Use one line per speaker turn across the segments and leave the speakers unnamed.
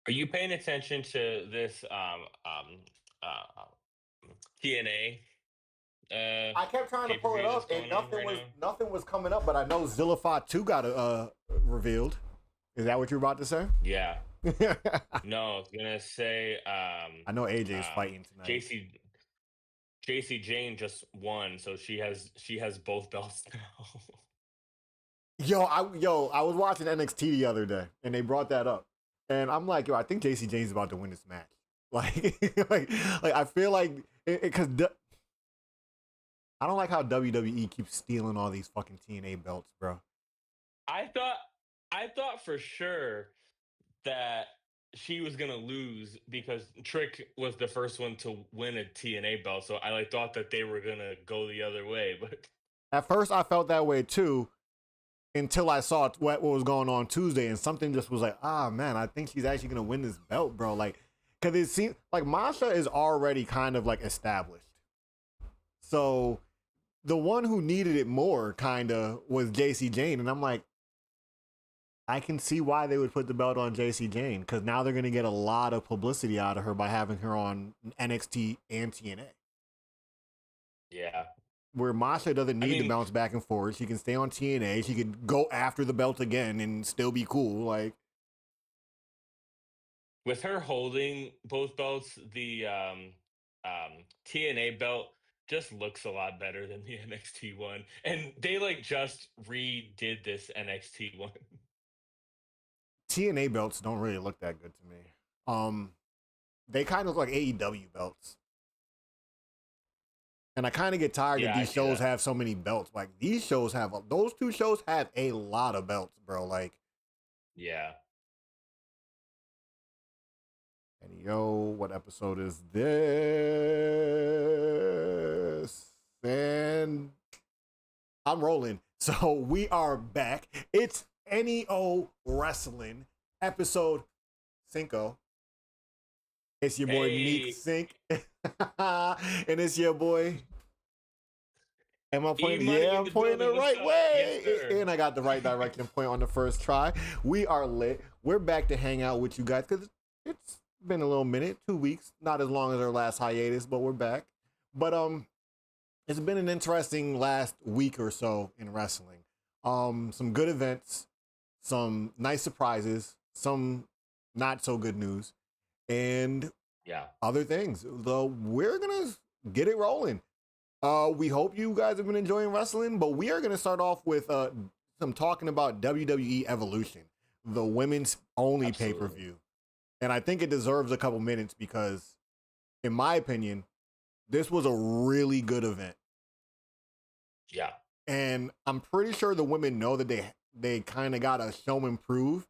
Are you paying attention to this TNA
I kept trying to
pay per
pull it
view that's
up, and
going on right now?
nothing was coming up. But I know Zillify 2 got revealed. Is that what you're about to say?
Yeah. No, I was gonna say
I know AJ is fighting tonight.
JC Jane just won, so she has both belts now.
I was watching NXT the other day, and they brought that up, and I'm like, yo, I think JC Jane's about to win this match. Like, like I feel like because I don't like how WWE keeps stealing all these fucking TNA belts, bro.
I thought I thought for sure that she was gonna lose because Trick was the first one to win a TNA belt, so I like thought that they were gonna go the other way, but
At first, I felt that way too, until I saw what was going on Tuesday, and something just was like, ah, man, I think she's actually gonna win this belt, bro. Like, because it seems like Masha is already kind of like established, so the one who needed it more kind of was JC Jane, and I'm like, I can see why they would put the belt on JC Jane because now they're gonna get a lot of publicity out of her by having her on NXT and TNA.
yeah.
Where Masha doesn't
I
need to
mean,
bounce back and forth. She can stay on TNA. She could go after the belt again and still be cool. Like,
with her holding both belts, the TNA belt just looks a lot better than the NXT one. And they like just redid this NXT one.
TNA belts don't really look that good to me. Um, they kind of look like AEW belts. And I kind of get tired that
Yeah, I
these
see
shows
that.
have so many belts. Like these shows have those two shows have a lot of belts, bro. Like,
Yeah.
and yo, what episode is this? And I'm rolling. So we are back. It's NEO Wrestling episode 5. It's your boy
Hey,
NeekCinco. And it's your boy. Am I
E
pointing?
Money
Yeah,
in
I'm
the
pointing the
building. What's
right
up? Yes,
way.
sir.
And I got the right direction point on the first try. We are lit. We're back to hang out with you guys because it's been a little minute, 2 weeks. Not as long as our last hiatus, but we're back. But it's been an interesting last week or so in wrestling. Some good events, some nice surprises, some not so good news, and
Yeah.
other things. Though we're gonna get it rolling. We hope you guys have been enjoying wrestling, but we are gonna start off with some talking about WWE Evolution, the women's only
Absolutely.
pay-per-view. And I think it deserves a couple minutes because, in my opinion, this was a really good event.
Yeah.
And I'm pretty sure the women know that they kind of got to show and prove,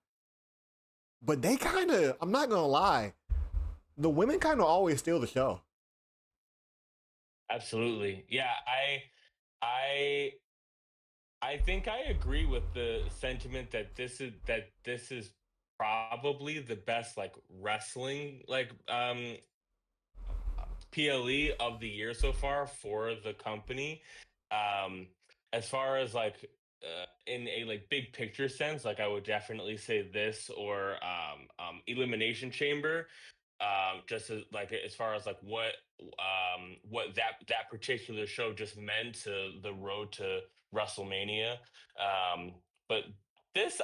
but they kind of, I'm not gonna lie, the women kind of always steal the show.
Absolutely. Yeah, I I think I agree with the sentiment that this is probably the best like wrestling like PLE of the year so far for the company. Um, as far as like in a like big picture sense, like I would definitely say this or Elimination Chamber. Just as like as far as like what that particular show just meant to the road to WrestleMania. Um, but this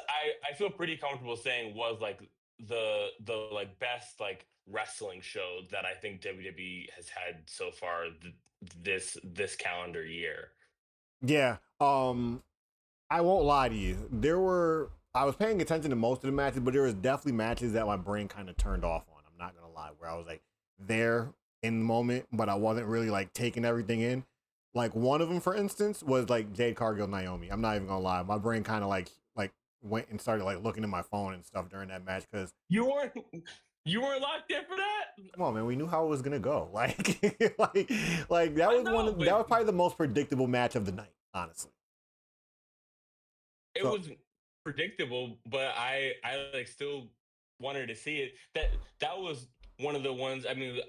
I feel pretty comfortable saying was like the like best like wrestling show that I think WWE has had so far this calendar year.
Yeah. I won't lie to you. I was paying attention to most of the matches, but there was definitely matches that my brain kind of turned off on. I'm not gonna lie, where I was like there in the moment, but I wasn't really like taking everything in. Like one of them, for instance, was like Jade Cargill Naomi. I'm not even gonna lie, my brain kind of like went and started like looking at my phone and stuff during that match because
You weren't you weren't locked in for that?
come on, man, we knew how it was gonna go. Like that
I
was
know, but
that was probably the most predictable match of the night, honestly.
it
So
was predictable, but I like still wanted to see it. That was one of the ones. I mean,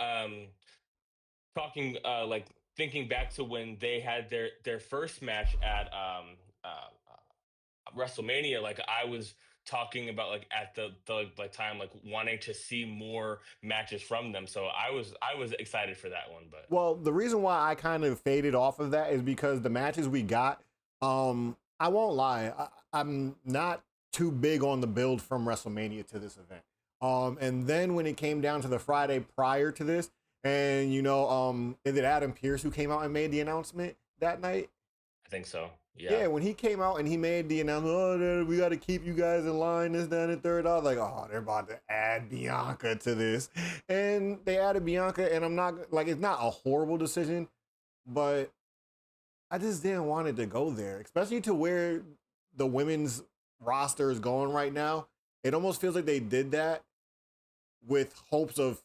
talking like thinking back to when they had their first match at WrestleMania. Like I was talking about like at the like time like wanting to see more matches from them. So I was excited for that one, but
Well, the reason why I kind of faded off of that is because the matches we got, I won't lie, I'm not too big on the build from WrestleMania to this event. And then when it came down to the Friday prior to this, and is it Adam Pierce who came out and made the announcement that night?
I think so. Yeah.
Yeah, when he came out and he made the announcement, oh, we got to keep you guys in line, this, that, and third. I was like, oh, they're about to add Bianca to this. And they added Bianca, and I'm not, like, it's not a horrible decision, but I just didn't want it to go there, especially to where the women's roster is going right now. It almost feels like they did that with hopes of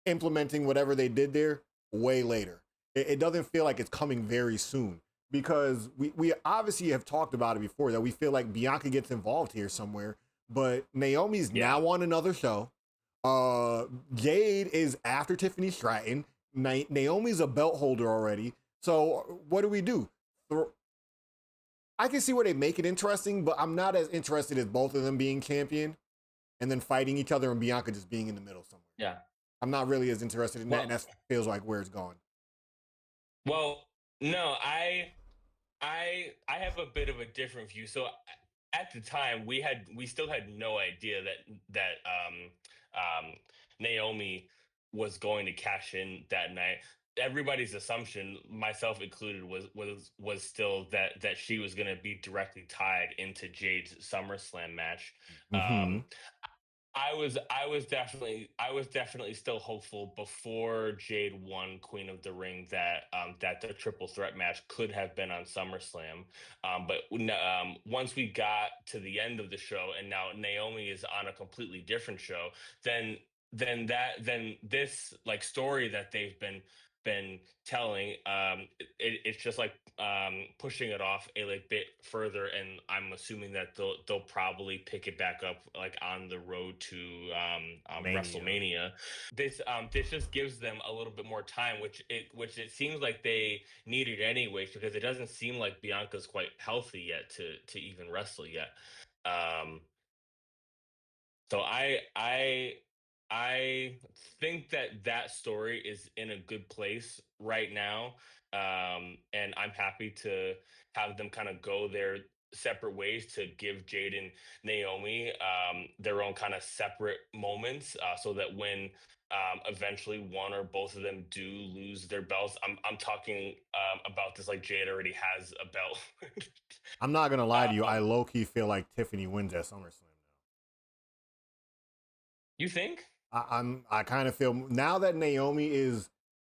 implementing whatever they did there way later. It doesn't feel like it's coming very soon because we obviously have talked about it before that we feel like Bianca gets involved here somewhere, but Naomi's now on another show. Jade is after Tiffany Stratton. Naomi's a belt holder already. So what do we do? I can see where they make it interesting, but I'm not as interested as both of them being champion and then fighting each other and Bianca just being in the middle somewhere.
Yeah.
I'm not really as interested in that, and that feels like where it's going.
Well, no, I have a bit of a different view. So at the time, we still had no idea that Naomi was going to cash in that night. Everybody's assumption, myself included, was still that she was going to be directly tied into Jade's SummerSlam match.
Mm-hmm.
I was definitely still hopeful before Jade won Queen of the Ring that the triple threat match could have been on SummerSlam. But once we got to the end of the show and now Naomi is on a completely different show, then this like story that they've been telling, it's just like pushing it off a like bit further, and I'm assuming that they'll probably pick it back up like on the road to WrestleMania. This just gives them a little bit more time, which it seems like they needed anyway, because it doesn't seem like Bianca's quite healthy yet to even wrestle yet. Um, so I think that story is in a good place right now, and I'm happy to have them kind of go their separate ways to give Jade and Naomi their own kind of separate moments, so that when eventually one or both of them do lose their belts, I'm talking about this like Jade already has a belt.
I'm not gonna lie to you. I
um,
low key feel like Tiffany wins at SummerSlam
you think?
now. I kind of feel now that Naomi is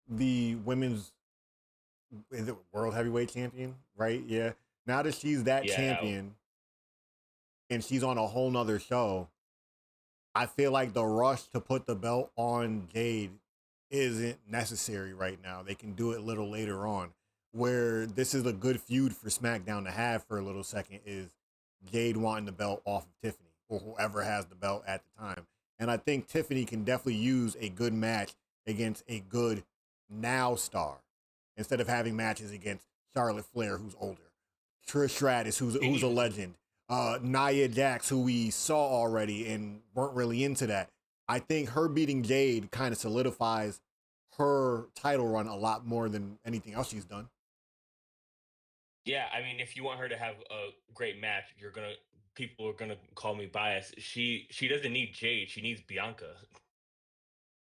the women's is it world heavyweight champion, right? Yeah. Now that she's that
Yeah.
champion and she's on a whole nother show, I feel like the rush to put the belt on Jade isn't necessary right now. They can do it a little later on. Where this is a good feud for SmackDown to have for a little second is Jade wanting the belt off of Tiffany or whoever has the belt at the time. And I think Tiffany can definitely use a good match against a good now star instead of having matches against Charlotte Flair, who's older, Trish Stratus, who's a legend, Nia Jax, who we saw already and weren't really into that. I think her beating Jade kind of solidifies her title run a lot more than anything else she's done.
Yeah, I mean, if you want her to have a great match, people are gonna call me biased. She doesn't need Jade, she needs Bianca.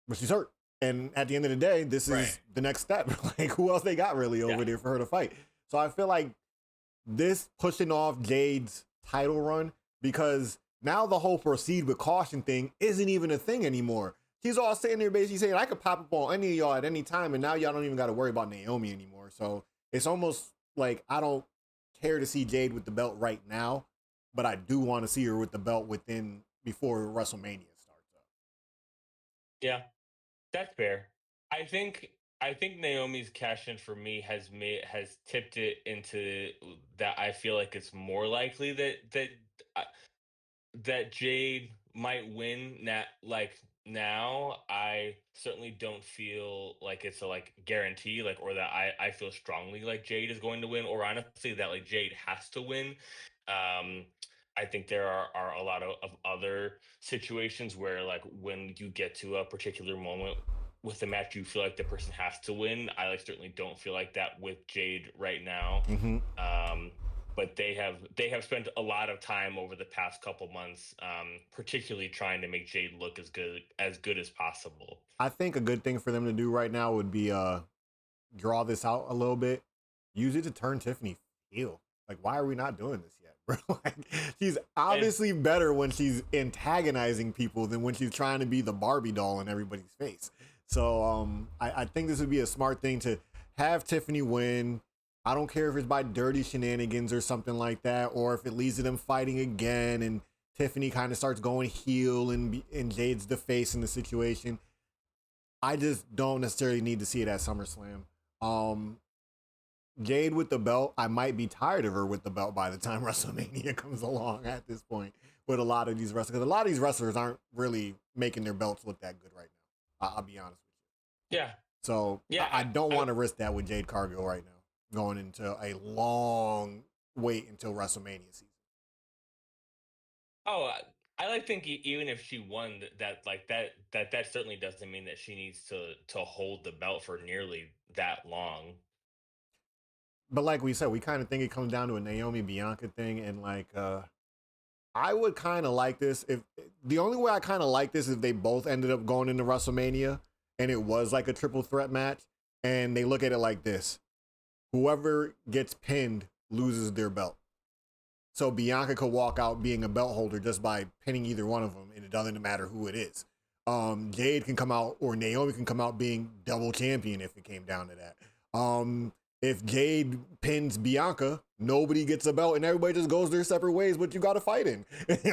But she's hurt. And at the end of the day, this
Right.
is the next step. Like, who else they got really
Yeah.
over there for her to fight? So I feel like this pushing off Jade's title run because now the whole proceed with caution thing isn't even a thing anymore. She's all sitting there basically saying, I could pop up on any of y'all at any time, and now y'all don't even got to worry about Naomi anymore. So it's almost like I don't care to see Jade with the belt right now, but I do want to see her with the belt within before WrestleMania starts up.
Yeah, that's fair. I think I think Naomi's cash in for me has tipped it into that I feel like it's more likely uh, that Jade might win now. I certainly don't feel like it's a like guarantee, like, or that I feel strongly like Jade is going to win, or honestly that like Jade has to win. Um I think there are a lot of other situations where, like, when you get to a particular moment with the match, you feel like the person has to win. I like certainly don't feel like that with Jade right now.
Hmm.
Um, but they have spent a lot of time over the past couple months, particularly trying to make Jade look as good as possible.
I think a good thing for them to do right now would be draw this out a little bit, use it to turn Tiffany heel. Like, why are we not doing this yet, bro? Like, she's
And
obviously better when she's antagonizing people than when she's trying to be the Barbie doll in everybody's face. So I think this would be a smart thing to have Tiffany win. I don't care if it's by dirty shenanigans or something like that, or if it leads to them fighting again and Tiffany kind of starts going heel and Jade's the face in the situation. I just don't necessarily need to see it at SummerSlam. Um, Jade with the belt, I might be tired of her with the belt by the time WrestleMania comes along at this point with a lot of these wrestlers. Because a lot of these wrestlers aren't really making their belts look that good right now. I'll be honest with you.
yeah,
So
yeah,
I don't
I
want to risk that with Jade Cargill right now, going into a long wait until WrestleMania season.
Oh, I like think even if she won that certainly doesn't mean that she needs to hold the belt for nearly that long.
But like we said, we kind of think it comes down to a Naomi Bianca thing, and like I would kind of like this if the only way I kind of like this is if they both ended up going into WrestleMania and it was like a triple threat match, and they look at it like this: whoever gets pinned loses their belt. So Bianca could walk out being a belt holder just by pinning either one of them, and it doesn't matter who it is. Jade can come out, or Naomi can come out being double champion if it came down to that. If Jade pins Bianca, nobody gets a belt, and everybody just goes their separate ways. But you got to fight in.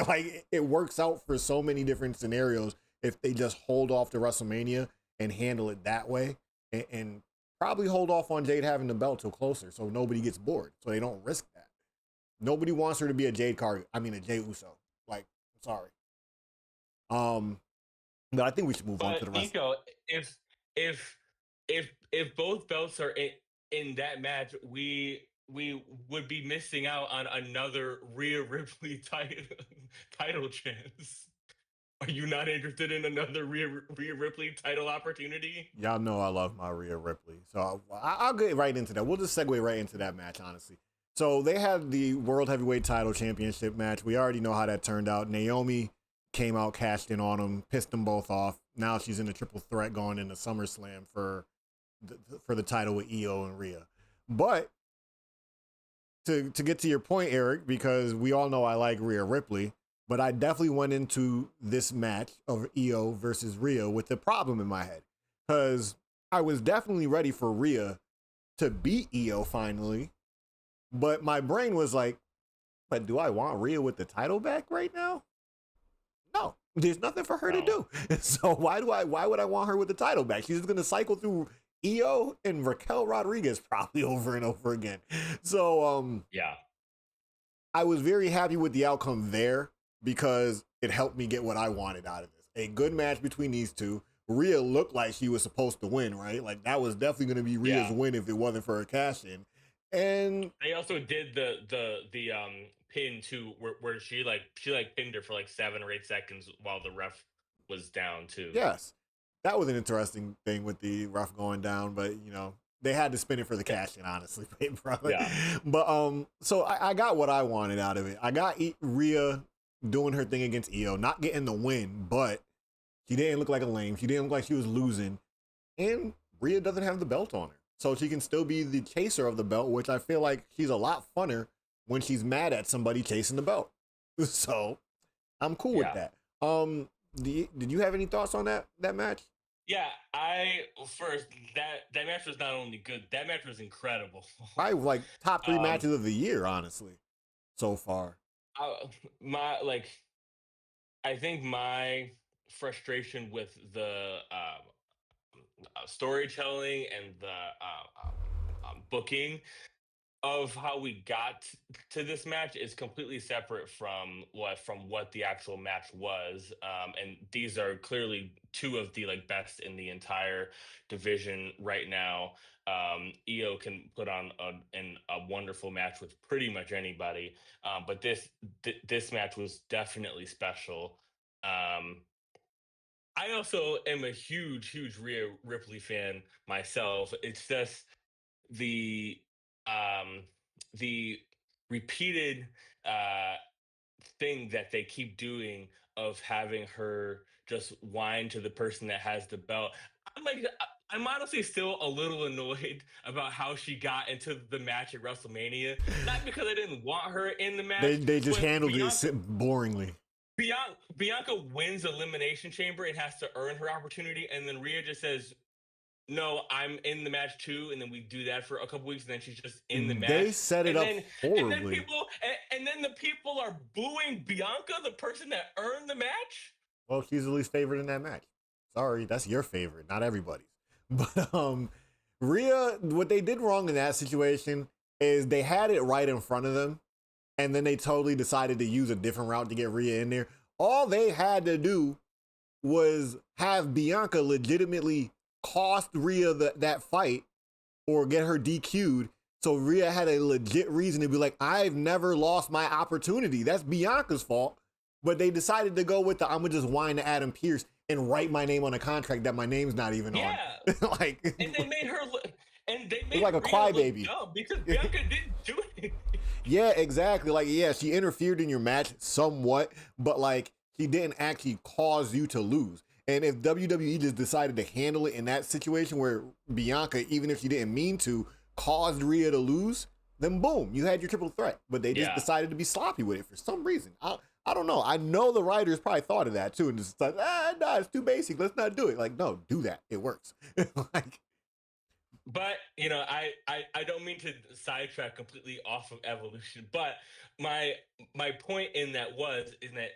Like, it works out for so many different scenarios if they just hold off to WrestleMania and handle it that way, and probably hold off on Jade having the belt till closer, so nobody gets bored, so they don't risk that. Nobody wants her to be a Jade Cargill. I mean, a Jay Uso. Like, I'm sorry. Um, but I think we should move on to
But
the rest.
Nico, if if if both belts are in that match, we would be missing out on another Rhea Ripley title chance. Are you not interested in another Rhea Ripley title opportunity?
Y'all know I love my Rhea Ripley, so I'll get right into that. We'll just segue right into that match, honestly. So they had the World Heavyweight Title Championship match. We already know how that turned out. Naomi came out, cashed in on them, pissed them both off. Now she's in a triple threat going into SummerSlam for the title with Io and Rhea. But to get to your point, Eric, because we all know I like Rhea Ripley, but I definitely went into this match of Io versus Rhea with the problem in my head. Because I was definitely ready for Rhea to beat Io finally, but my brain was like, but do I want Rhea with the title back right now? No. There's nothing for her to
No.
do. So why would I want her with the title back? She's just gonna cycle through Io and Raquel Rodriguez probably over and over again. So
Yeah.
I was very happy with the outcome there because it helped me get what I wanted out of this. A good match between these two. Rhea looked like she was supposed to win, right? Like, that was definitely going to be Rhea's
Yeah.
win if it wasn't for her cash in. And
They also did the pin too, where she pinned her for like 7 or 8 seconds while the ref was down too.
yes, that was an interesting thing with the ref going down, but they had to spin it for the
Yeah.
cash in, honestly, probably.
Yeah.
But so I got what I wanted out of it. I got Rhea doing her thing against Io, not getting the win, but she didn't look like a lame. She didn't look like she was losing. And Rhea doesn't have the belt on her. So she can still be the chaser of the belt, which I feel like she's a lot funner when she's mad at somebody chasing the belt. So I'm cool with
Yeah.
that. Did you have any thoughts on that match?
Yeah, I first that match was not only good, that match was incredible.
Probably like top three
um
matches of the year, honestly, so far.
my like I think my frustration with the storytelling and the booking of how we got to this match is completely separate from what the actual match was. And these are clearly two of the like best in the entire division right now. EO can put on a wonderful match with pretty much anybody, but this match was definitely special. Um, I also am a huge Rhea Ripley fan myself. It's just the um the repeated uh thing that they keep doing of having her just whine to the person that has the belt. I'm like, I'm honestly still a little annoyed about how she got into the match at WrestleMania. Not because I didn't want her in the match,
They just
but
handled it boringly.
Bianca wins Elimination Chamber and has to earn her opportunity, and then Rhea just says, "No, I'm in the match too," and then we do that for a couple weeks, and then she's just in the
They
match,
set it
and
up
then
horribly.
and then the people are booing Bianca, the person that earned the match.
Well, she's the least favorite in that match. Sorry, that's your favorite, not everybody's. But Rhea, what they did wrong in that situation is they had it right in front of them, and then they totally decided to use a different route to get Rhea in there. All they had to do was have Bianca legitimately cost Rhea that fight or get her DQ'd. So Rhea had a legit reason to be like, I've never lost my opportunity. That's Bianca's fault. But they decided to go with the I'm gonna just whine to Adam Pearce and write my name on a contract that my name's not even on.
Yeah,
Like,
and they made her look, and they made
like a
Rhea look
crybaby.
dumb because Bianca didn't do it.
Yeah, exactly. Like, yeah, she interfered in your match somewhat, but like she didn't actually cause you to lose. And if WWE just decided to handle it in that situation where Bianca, even if she didn't mean to, caused Rhea to lose, then boom, you had your triple threat. But they just
Yeah.
decided to be sloppy with it for some reason. I don't know. I know the writers probably thought of that too, and just like, no, it's too basic. Let's not do it. Like, no, do that. It works. Like,
But I don't mean to sidetrack completely off of Evolution, but my point in that was in that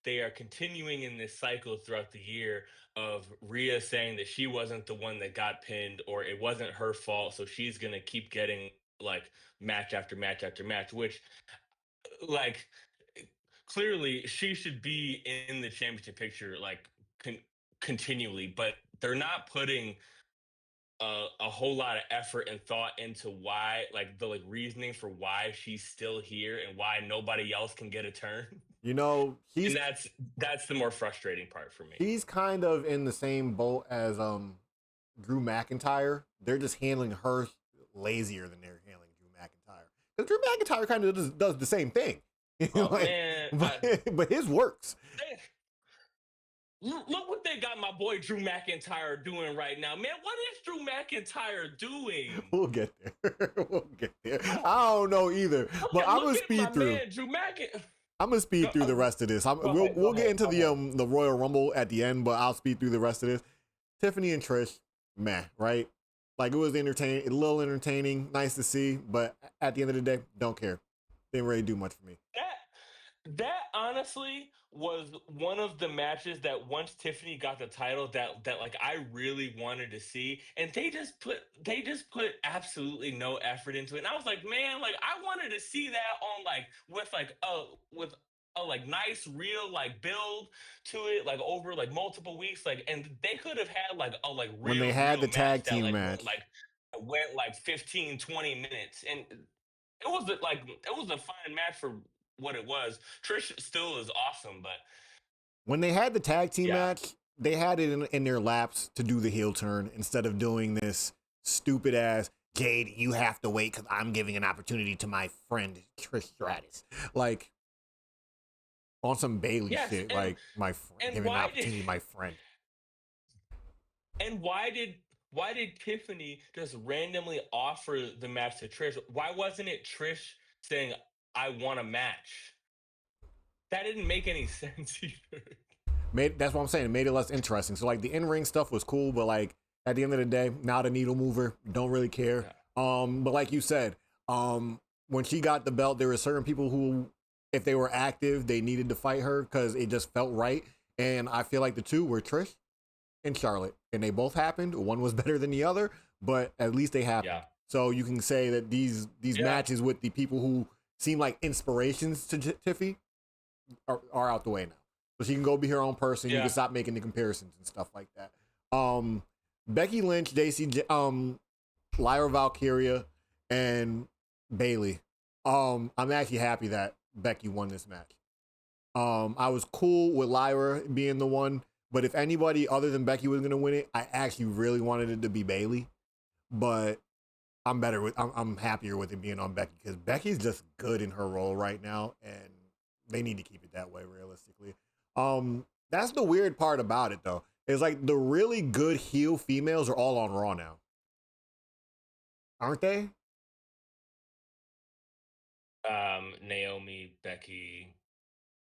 they are continuing in this cycle throughout the year of Rhea saying that she wasn't the one that got pinned or it wasn't her fault, so she's gonna keep getting like match after match after match, which like clearly she should be in the championship picture like continually, but they're not putting a whole lot of effort and thought into why, like the like reasoning for why she's still here and why nobody else can get a turn.
you know,
And that's the more frustrating part for me.
he's kind of in the same boat as Drew McIntyre. They're just handling her lazier than they're handling Drew McIntyre. Because Drew McIntyre kind of does the same thing.
Oh
Like,
man,
but his works.
look what they got my boy Drew McIntyre doing right now, man. What is Drew McIntyre doing?
We'll get there. We'll get there. I don't know either. But I'm gonna speed through.
Man, Drew McIntyre.
I'm gonna speed through the rest of this. We'll get into the Royal Rumble at the end, but I'll speed through the rest of this. Tiffany and Trish, meh, right? Like it was entertaining, a little entertaining, nice to see, but at the end of the day, don't care. Didn't really do much for me.
That honestly was one of the matches that once Tiffany got the title that like I really wanted to see, and they just put absolutely no effort into it. And I was like, man, like I wanted to see that on like with a like nice real like build to it like over like multiple weeks, like, and they could have had like a like
When they
real
had the tag
match that
team match,
like went like 15-20 minutes, and it was like it was a fine match for what it was. Trish still is awesome, but
when they had the tag team
yeah,
match, they had it in their laps to do the heel turn instead of doing this stupid ass Jade, you have to wait because I'm giving an opportunity to my friend Trish Stratus. Like on some Bailey
yes,
shit, like my friend
and
giving an opportunity to my friend.
and why did Tiffany just randomly offer the match to Trish? Why wasn't it Trish saying I want a match? That didn't make any sense either.
That's what I'm saying. It made it less interesting. So like the in-ring stuff was cool, but like at the end of the day, not a needle mover. Don't really care.
Yeah.
But like you said, when she got the belt, there were certain people who, if they were active, they needed to fight her because it just felt right. And I feel like the two were Trish and Charlotte, and they both happened. One was better than the other, but at least they happened.
Yeah.
So you can say that these
Yeah.
matches with the people who seem like inspirations to Tiffy are out the way now. So she can go be her own person. You can
Yeah.
stop making the comparisons and stuff like that. Becky Lynch, Lyra Valkyria, and Bailey. I'm actually happy that Becky won this match. I was cool with Lyra being the one, but if anybody other than Becky was gonna win it, I actually really wanted it to be Bailey. But I'm happier with it being on Becky because Becky's just good in her role right now, and they need to keep it that way realistically. That's the weird part about it though. Is like the really good heel females are all on Raw now, aren't they?
Naomi, Becky.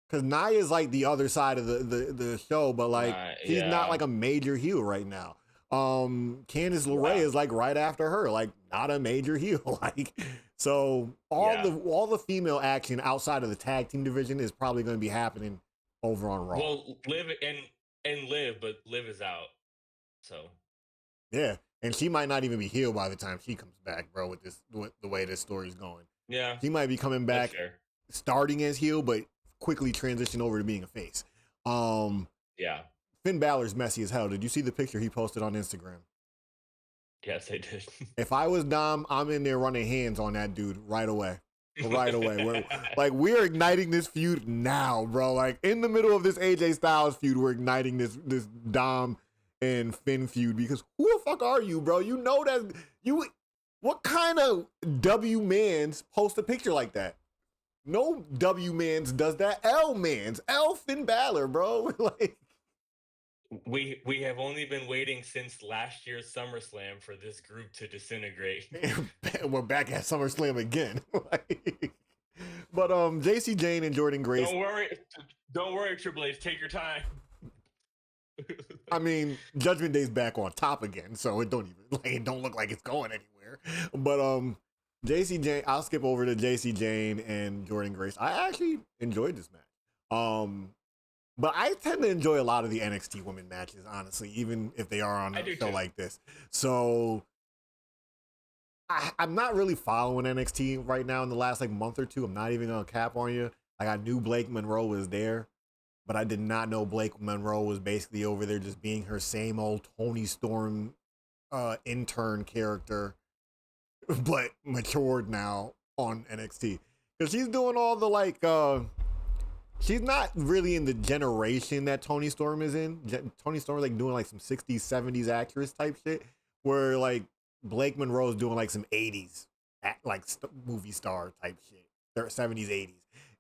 Because Naya's like the other side of the show, but like
Nah,
she's not
yeah.
like a major heel right now. Candice LeRae
Yeah.
is like right after her, like not a major heel. Like so
Yeah.
all the female action outside of the tag team division is probably going to be happening over on Raw.
Well, Liv and Liv, but Liv is out. So
Yeah, and she might not even be healed by the time she comes back, bro. With the way this story's going,
yeah,
she might be coming
that's
back
fair.
starting as heel, but quickly transition over to being a face. Um,
Yeah.
Finn Balor's messy as hell. Did you see the picture he posted on Instagram?
Yes, I did.
If I was Dom, I'm in there running hands on that dude right away. Right away. We're igniting this feud now, bro. Like in the middle of this AJ Styles feud, we're igniting this Dom and Finn feud because who the fuck are you, bro? You know that you what kind of W mans post a picture like that? No W mans does that. L mans. L Finn Balor, bro. Like
We have only been waiting since last year's SummerSlam for this group to disintegrate.
we're back at SummerSlam again. But JC Jane and Jordan Grace.
Don't worry, Triple H. Take your time.
I mean, Judgment Day's back on top again, so it don't look like it's going anywhere. But JC Jane, I'll skip over to JC Jane and Jordan Grace. I actually enjoyed this match. But I tend to enjoy a lot of the NXT women matches, honestly, even if they are on a show like this. So I'm not really following NXT right now in the last like month or two. I'm not even gonna cap on you. Like I knew Blake Monroe was there, but I did not know Blake Monroe was basically over there just being her same old Tony Storm intern character, but matured now on NXT. Because she's doing all the like she's not really in the generation that Tony Storm is in. Tony Storm is like doing like some 60s, 70s actress type shit. Where like Blake Monroe's doing like some 80s like movie star type shit. 70s, 80s.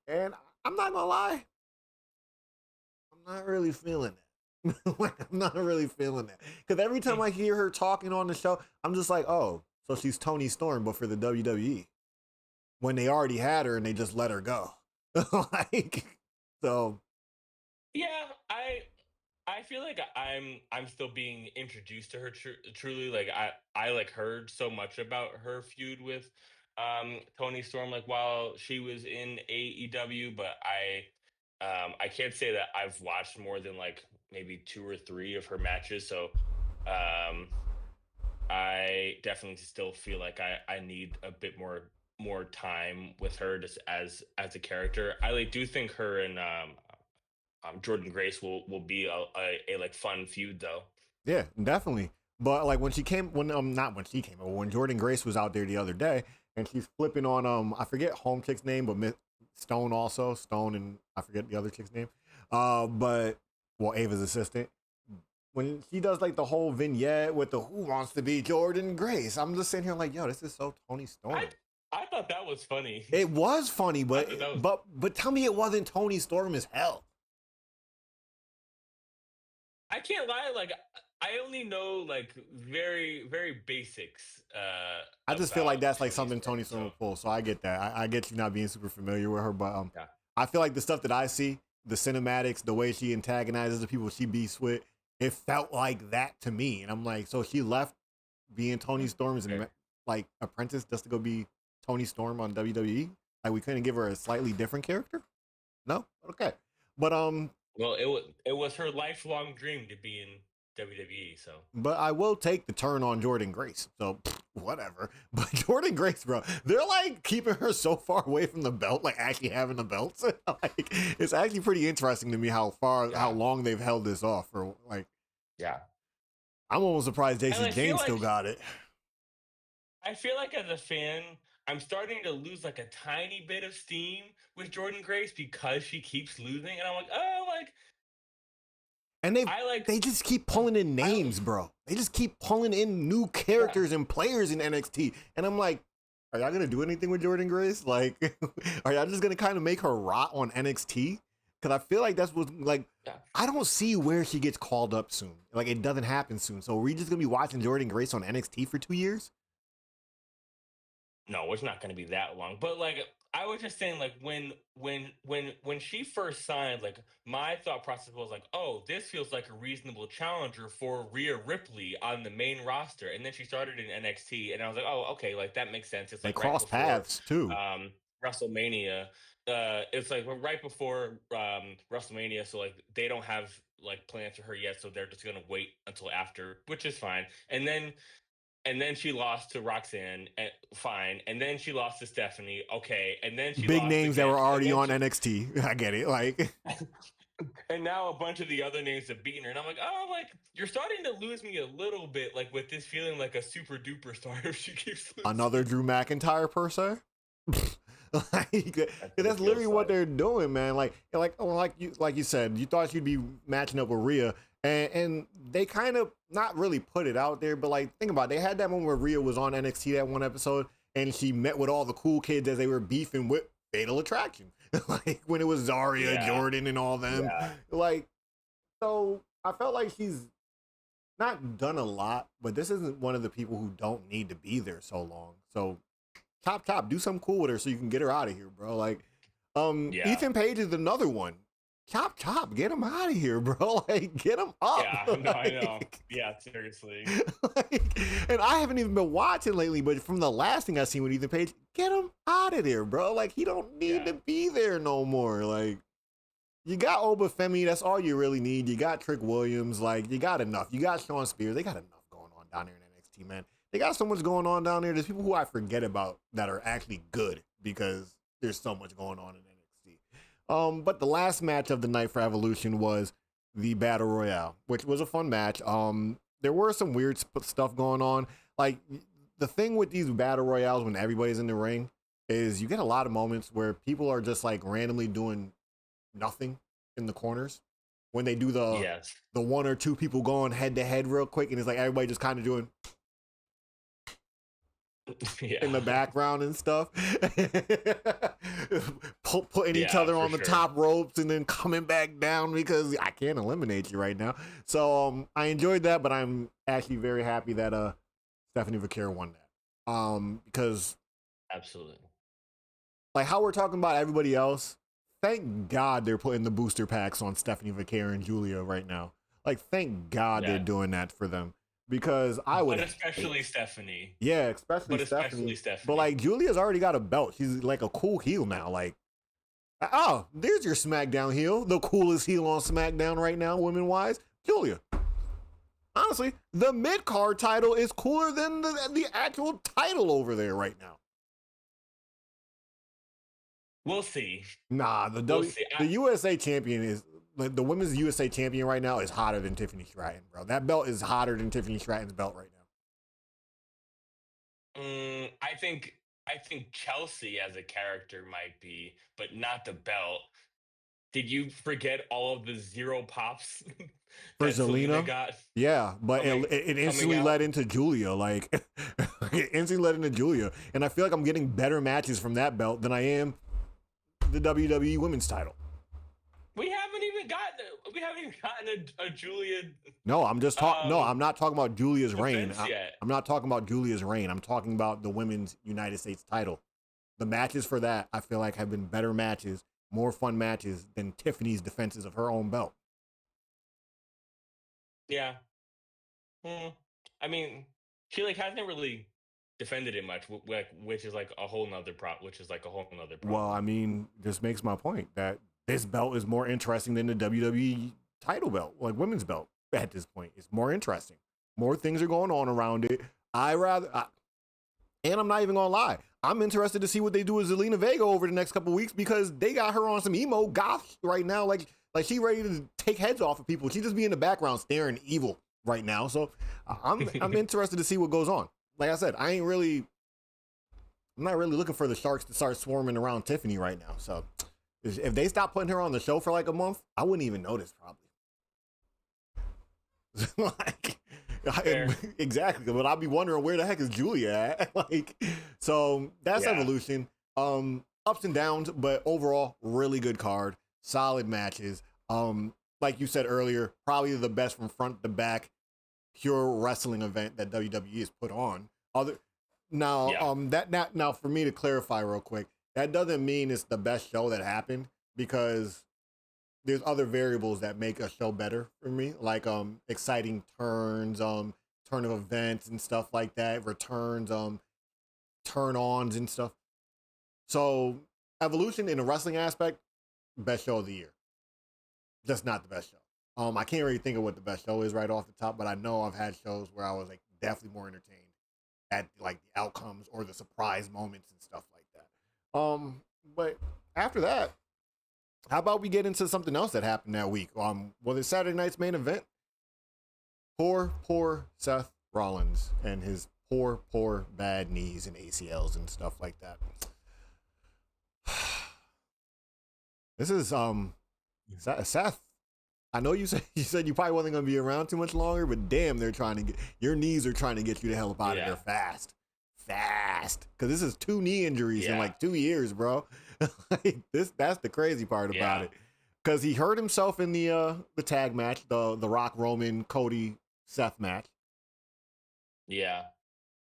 And I'm not gonna lie, I'm not really feeling that. I'm not really feeling that. Because every time I hear her talking on the show, I'm just like, oh, so she's Tony Storm, but for the WWE. When they already had her and they just let her go. Like, so.
Yeah, I feel like I'm still being introduced to her truly. Like I like heard so much about her feud with Tony Storm like while she was in AEW, but I can't say that I've watched more than like maybe two or three of her matches. So um I definitely still feel like I need a bit more time with her just as a character. I like do think her and Jordan Grace will be a like fun feud though.
Yeah, definitely. But like when she came, when not when she came, but when Jordan Grace was out there the other day, and she's flipping on I forget home chick's name, but Stone also Stone, and I forget the other chick's name. But well, Ava's assistant. When she does like the whole vignette with the "Who wants to be Jordan Grace," I'm just sitting here like, yo, this is so Tony Storm.
I thought that was funny.
It was funny, but
was...
but tell me it wasn't Tony Storm as hell.
I can't lie, like I only know like very basics.
I just feel like that's like
Tony
something
Storm,
Tony Storm would pull. So I get that. I get you not being super familiar with her, but
yeah.
I feel like the stuff that I see, the cinematics, the way she antagonizes the people she beats with, it felt like that to me. And I'm like, so she left being Tony Storm's like apprentice just to go be Tony Storm on WWE. Like we couldn't give her a slightly different character. No, okay, but
Well, it was her lifelong dream to be in WWE. So,
But I will take the turn on Jordan Grace. So whatever. But Jordan Grace, bro, they're like keeping her so far away from the belt, like actually having the belts. Like, it's actually pretty interesting to me how
yeah,
long they've held this off for. Like,
yeah.
I'm almost surprised
I
JC
like feel
Jane still
like
got it.
I feel like as a fan, I'm starting to lose like a tiny bit of steam with Jordan Grace because she keeps losing, and I'm like, oh, like
And
I like,
they just keep pulling in
I
names, bro. They just keep pulling in new
yeah.
characters and players in NXT. And I'm like, are y'all gonna do anything with Jordan Grace? Like, are y'all just gonna kind of make her rot on NXT? Because I feel like that's what, like,
Yeah.
I don't see where she gets called up soon. Like, it doesn't happen soon. So are we just gonna be watching Jordan Grace on NXT for 2 years?
No, it's not going to be that long. But like I was just saying, like when she first signed, like my thought process was like, oh, this feels like a reasonable challenger for Rhea Ripley on the main roster. And then she started in NXT, and I was like, oh, okay, like that makes sense. It's
They
like right
cross
before
paths too.
WrestleMania. It's like right before WrestleMania, so like they don't have like plans for her yet, so they're just gonna wait until after, which is fine. And then she lost to Roxanne, fine. And then she lost to Stephanie, okay. And then she
Big
lost
names that
again.
were
And
already
then
on
she,
NXT. I get it. Like,
and now a bunch of the other names have beaten her. And I'm like, oh, like you're starting to lose me a little bit, like with this feeling like a super duper star if she keeps
another
losing.
Drew McIntyre per se. Like,
That's what it
that's literally
feels
what
like.
they're doing, man. Like you said, you thought you'd be matching up with Rhea, and they kind of not really put it out there, but like think about it, they had that moment where Rhea was on NXT that one episode, and she met with all the cool kids as they were beefing with Fatal Attraction, like when it was Zarya,
Yeah.
Jordan, and all them.
Yeah.
Like, so I felt like she's not done a lot, but this isn't one of the people who don't need to be there so long. So top, do something cool with her so you can get her out of here, bro. Like,
Yeah.
Ethan Page is another one. Chop, get him out of here, bro. Like, get him up.
Yeah. No, I know. Yeah, seriously.
Like, and I haven't even been watching lately, but from the last thing I seen with Ethan Page, get him out of there, bro. Like, he don't need
Yeah.
to be there no more. Like, you got Obafemi, that's all you really need. You got Trick Williams, like, you got enough. You got Sean Spears, they got enough going on down there in NXT, man. They got so much going on down there. There's people who I forget about that are actually good because there's so much going on in NXT. But the last match of the night for Evolution was the Battle Royale, which was a fun match. There were some weird stuff going on. Like, the thing with these Battle Royales when everybody's in the ring is you get a lot of moments where people are just like randomly doing nothing in the corners when they do
Yes.
the one or two people going head to head real quick, and it's like everybody just kind of doing
Yeah.
in the background and stuff, putting each
Yeah,
other
for
on the
sure.
top ropes and then coming back down because I can't eliminate you right now. So I enjoyed that, but I'm actually very happy that Stephanie Vaquer won that. Because
Absolutely.
like how we're talking about everybody else, thank God they're putting the booster packs on Stephanie Vaquer and Julia right now. Like, thank God they're
Yeah.
doing that for them because I would
But especially Stephanie.
yeah, especially
But especially
Stephanie.
Stephanie.
But like Julia's already got a belt. She's like a cool heel now. Like, oh, there's your SmackDown heel, the coolest heel on SmackDown right now, women wise, Julia. Honestly, the mid card title is cooler than the actual title over there right now.
We'll see.
Nah,
We'll see.
the USA champion is like the women's USA champion right now is hotter than Tiffany Stratton, bro. That belt is hotter than Tiffany Stratton's belt right now.
I think Chelsea as a character might be, but not the belt. Did you forget all of the zero pops
For
that Selena
Zelina,
got?
yeah, but it instantly
out?
led into Julia. Like, it instantly led into Julia, and I feel like I'm getting better matches from that belt than I am the WWE Women's Title.
We haven't even gotten a Julia.
No, I'm just talking. No, I'm not talking about Julia's reign.
Yet.
I'm not talking about Julia's reign. I'm talking about the Women's United States Title. The matches for that, I feel like, have been better matches, more fun matches than Tiffany's defenses of her own belt.
Yeah. I mean, she like hasn't really defended it much, which is like a whole nother problem.
Well, I mean, this makes my point that this belt is more interesting than the WWE title belt, like women's belt. at this point. It's more interesting. More things are going on around it. And I'm not even gonna lie, I'm interested to see what they do with Zelina Vega over the next couple weeks because they got her on some emo goth right now. Like she ready to take heads off of people. She just be in the background staring evil right now. So I'm interested to see what goes on. Like I said, I'm not really looking for the Sharks to start swarming around Tiffany right now. So if they stop putting her on the show for like a month, I wouldn't even notice probably. Like, exactly. But I'll be wondering where the heck is Julia at? Like, so that's Evolution. Ups and downs, but overall, really good card. Solid matches. Like you said earlier, probably the best from front to back pure wrestling event that WWE has put on. Now for me to clarify real quick, that doesn't mean it's the best show that happened because there's other variables that make a show better for me, like exciting turns, turn of events and stuff like that, returns, turn-ons and stuff. So Evolution in the wrestling aspect, best show of the year. Just not the best show. I can't really think of what the best show is right off the top, but I know I've had shows where I was like definitely more entertained at like the outcomes or the surprise moments and stuff like that. But after that, how about we get into something else that happened that week? Was it Saturday night's main event? Poor Seth Rollins and his poor bad knees and ACLs and stuff like that. This is Seth. I know you said you probably wasn't gonna be around too much longer, but damn, your knees are trying to get you the hell up out of there fast. Because this is 2 knee injuries in like 2 years, bro. Like that's the crazy part about it. Because he hurt himself in the tag match, the Rock Roman Cody Seth match.
Yeah.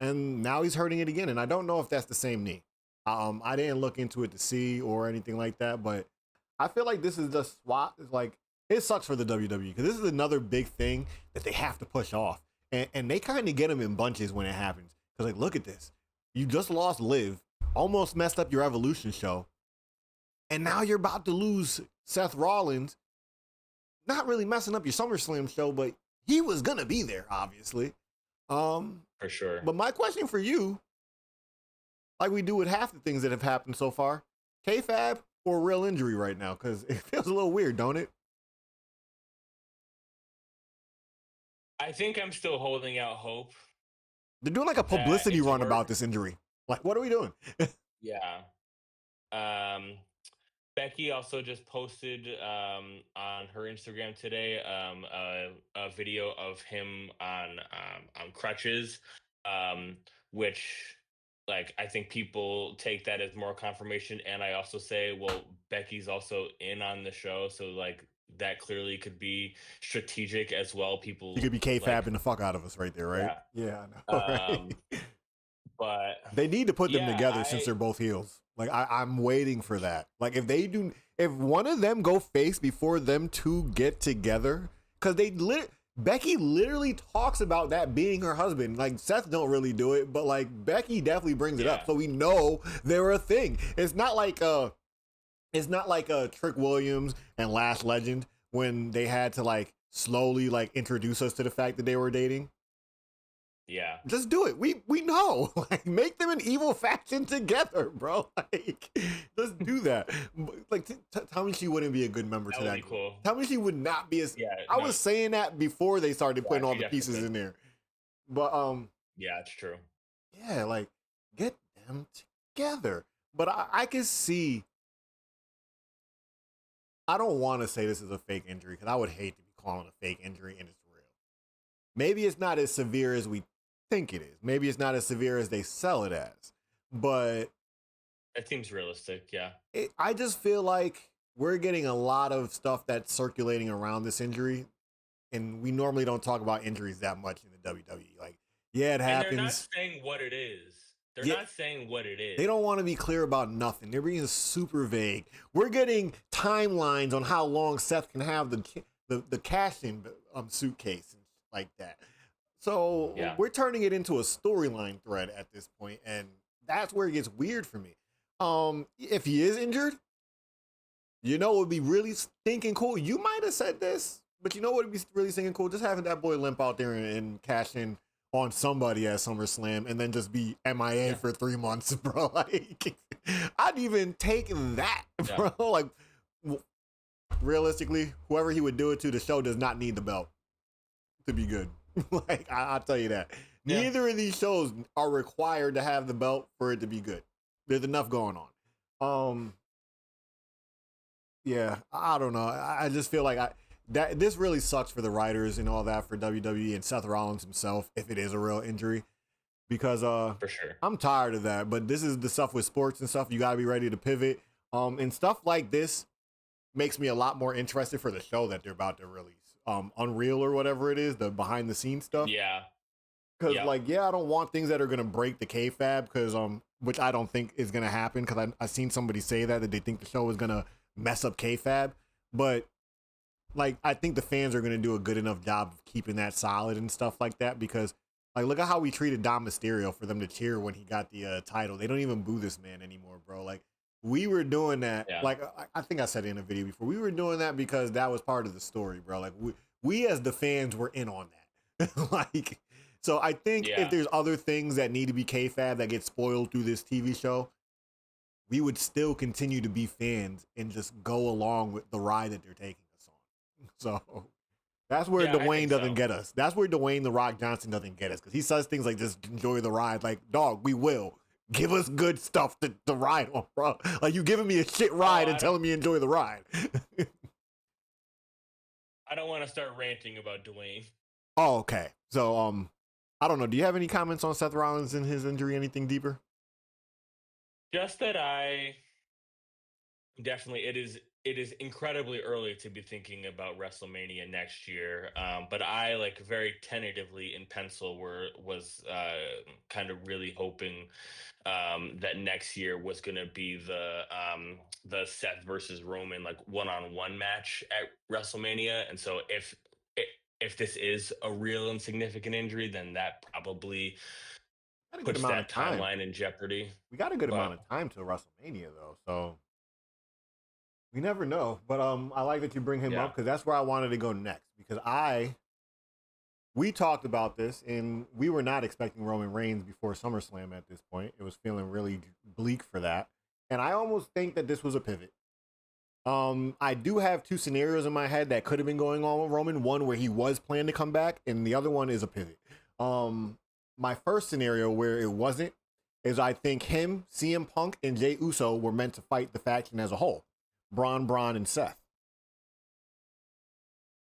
And now he's hurting it again, and I don't know if that's the same knee. I didn't look into it to see or anything like that, but I feel like this is the swat. It's like it sucks for the WWE because this is another big thing that they have to push off, and they kind of get them in bunches when it happens. Because like, look at this, you just lost Liv, almost messed up your Evolution show, and now you're about to lose Seth Rollins. Not really messing up your SummerSlam show, but he was gonna be there, obviously.
For sure.
But my question for you, like we do with half the things that have happened so far, kayfabe or real injury right now? Because it feels a little weird, don't it?
I think I'm still holding out hope.
They're doing like a publicity run about this injury. Like, what are we doing?
Yeah. Becky also just posted on her Instagram today a video of him on crutches, which like I think people take that as more confirmation. And I also say, well, Becky's also in on the show, so like that clearly could be strategic as well. People,
you could be kayfabbing the fuck out of us right there, right? Yeah, I know. Right?
But
they need to put them together since they're both heels. Like I'm waiting for that. Like if one of them go face before them two get together, because Becky literally talks about that being her husband. Like Seth don't really do it, but like Becky definitely brings it up, so we know they're a thing. It's not like Trick Williams and Lash Legend when they had to like slowly like introduce us to the fact that they were dating.
Yeah,
just do it. We know. Like, make them an evil faction together, bro. Like, just do that. Like, tell me she wouldn't be a good member to that group. Cool. Tell me she would not be I was saying that before they started putting all the pieces in there. But
yeah, it's true.
Yeah, like get them together. But I can see. I don't want to say this is a fake injury because I would hate to be calling a fake injury and it's real. Maybe it's not as severe as we think it is. Maybe it's not as severe as they sell it as, but
it seems realistic. Yeah.
I just feel like we're getting a lot of stuff that's circulating around this injury, and we normally don't talk about injuries that much in the WWE. Like, yeah, it happens.
And they're not saying what it is. They're not saying what it is.
They don't want to be clear about nothing. They're being super vague. We're getting timelines on how long Seth can have the cash-in suitcase and like that. So we're turning it into a storyline thread at this point, and that's where it gets weird for me. If he is injured, you know, it would be really stinking cool. You might have said this But you know what would be really singing cool? Just having that boy limp out there and cash in on somebody at SummerSlam and then just be MIA
Yeah.
for 3 months, bro. Like, I'd even take that, bro.
Yeah.
Like, realistically, whoever he would do it to, the show does not need the belt to be good. Like, I'll tell you that.
Yeah.
Neither of these shows are required to have the belt for it to be good. There's enough going on. Yeah, I don't know. I just feel like that this really sucks for the writers and all that for WWE and Seth Rollins himself if it is a real injury because
For sure.
I'm tired of that. But this is the stuff with sports and stuff. You got to be ready to pivot. And stuff like this makes me a lot more interested for the show that they're about to release. Unreal or whatever it is, the behind the scenes stuff.
Yeah.
Because
Yep.
like, yeah, I don't want things that are gonna break the kayfabe because which I don't think is gonna happen because I seen somebody say that they think the show is gonna mess up kayfabe, but like I think the fans are gonna do a good enough job of keeping that solid and stuff like that because like look at how we treated Dom Mysterio for them to cheer when he got the title. They don't even boo this man anymore, bro. Like we were doing that.
Yeah.
Like I think I said it in a video before. We were doing that because that was part of the story, bro. Like we as the fans were in on that. Like so I think if
Yeah.
there's other things that need to be kayfabe that get spoiled through this TV show, we would still continue to be fans and just go along with the ride that they're taking us on. So that's where
Yeah, I
Dwayne
think
doesn't
so.
get us. That's where Dwayne the Rock Johnson doesn't get us because he says things like just enjoy the ride. Like, dog, we will. Give us good stuff to ride on, bro. Like you giving me a shit
Oh,
ride and telling me enjoy the ride.
I don't want to start ranting about Dwayne.
Oh, okay. So I don't know. Do you have any comments on Seth Rollins and his injury? Anything deeper?
Just that I definitely it is incredibly early to be thinking about WrestleMania next year. But I like very tentatively in pencil was kind of really hoping that next year was going to be the Seth versus Roman like one-on-one match at WrestleMania. And so if this is a real and significant injury, then that probably
Got a good
puts
amount of
that
time.
timeline in jeopardy.
We got a good amount
But
of time till WrestleMania though, so we never know. But I like that you bring him
yeah,
up because that's where I wanted to go next because we talked about this and we were not expecting Roman Reigns before SummerSlam at this point. It was feeling really bleak for that. And I almost think that this was a pivot. I do have two scenarios in my head that could have been going on with Roman. One where he was planning to come back, and the other one is a pivot. My first scenario where it wasn't is I think him, CM Punk, and Jey Uso were meant to fight the faction as a whole. Braun, and Seth.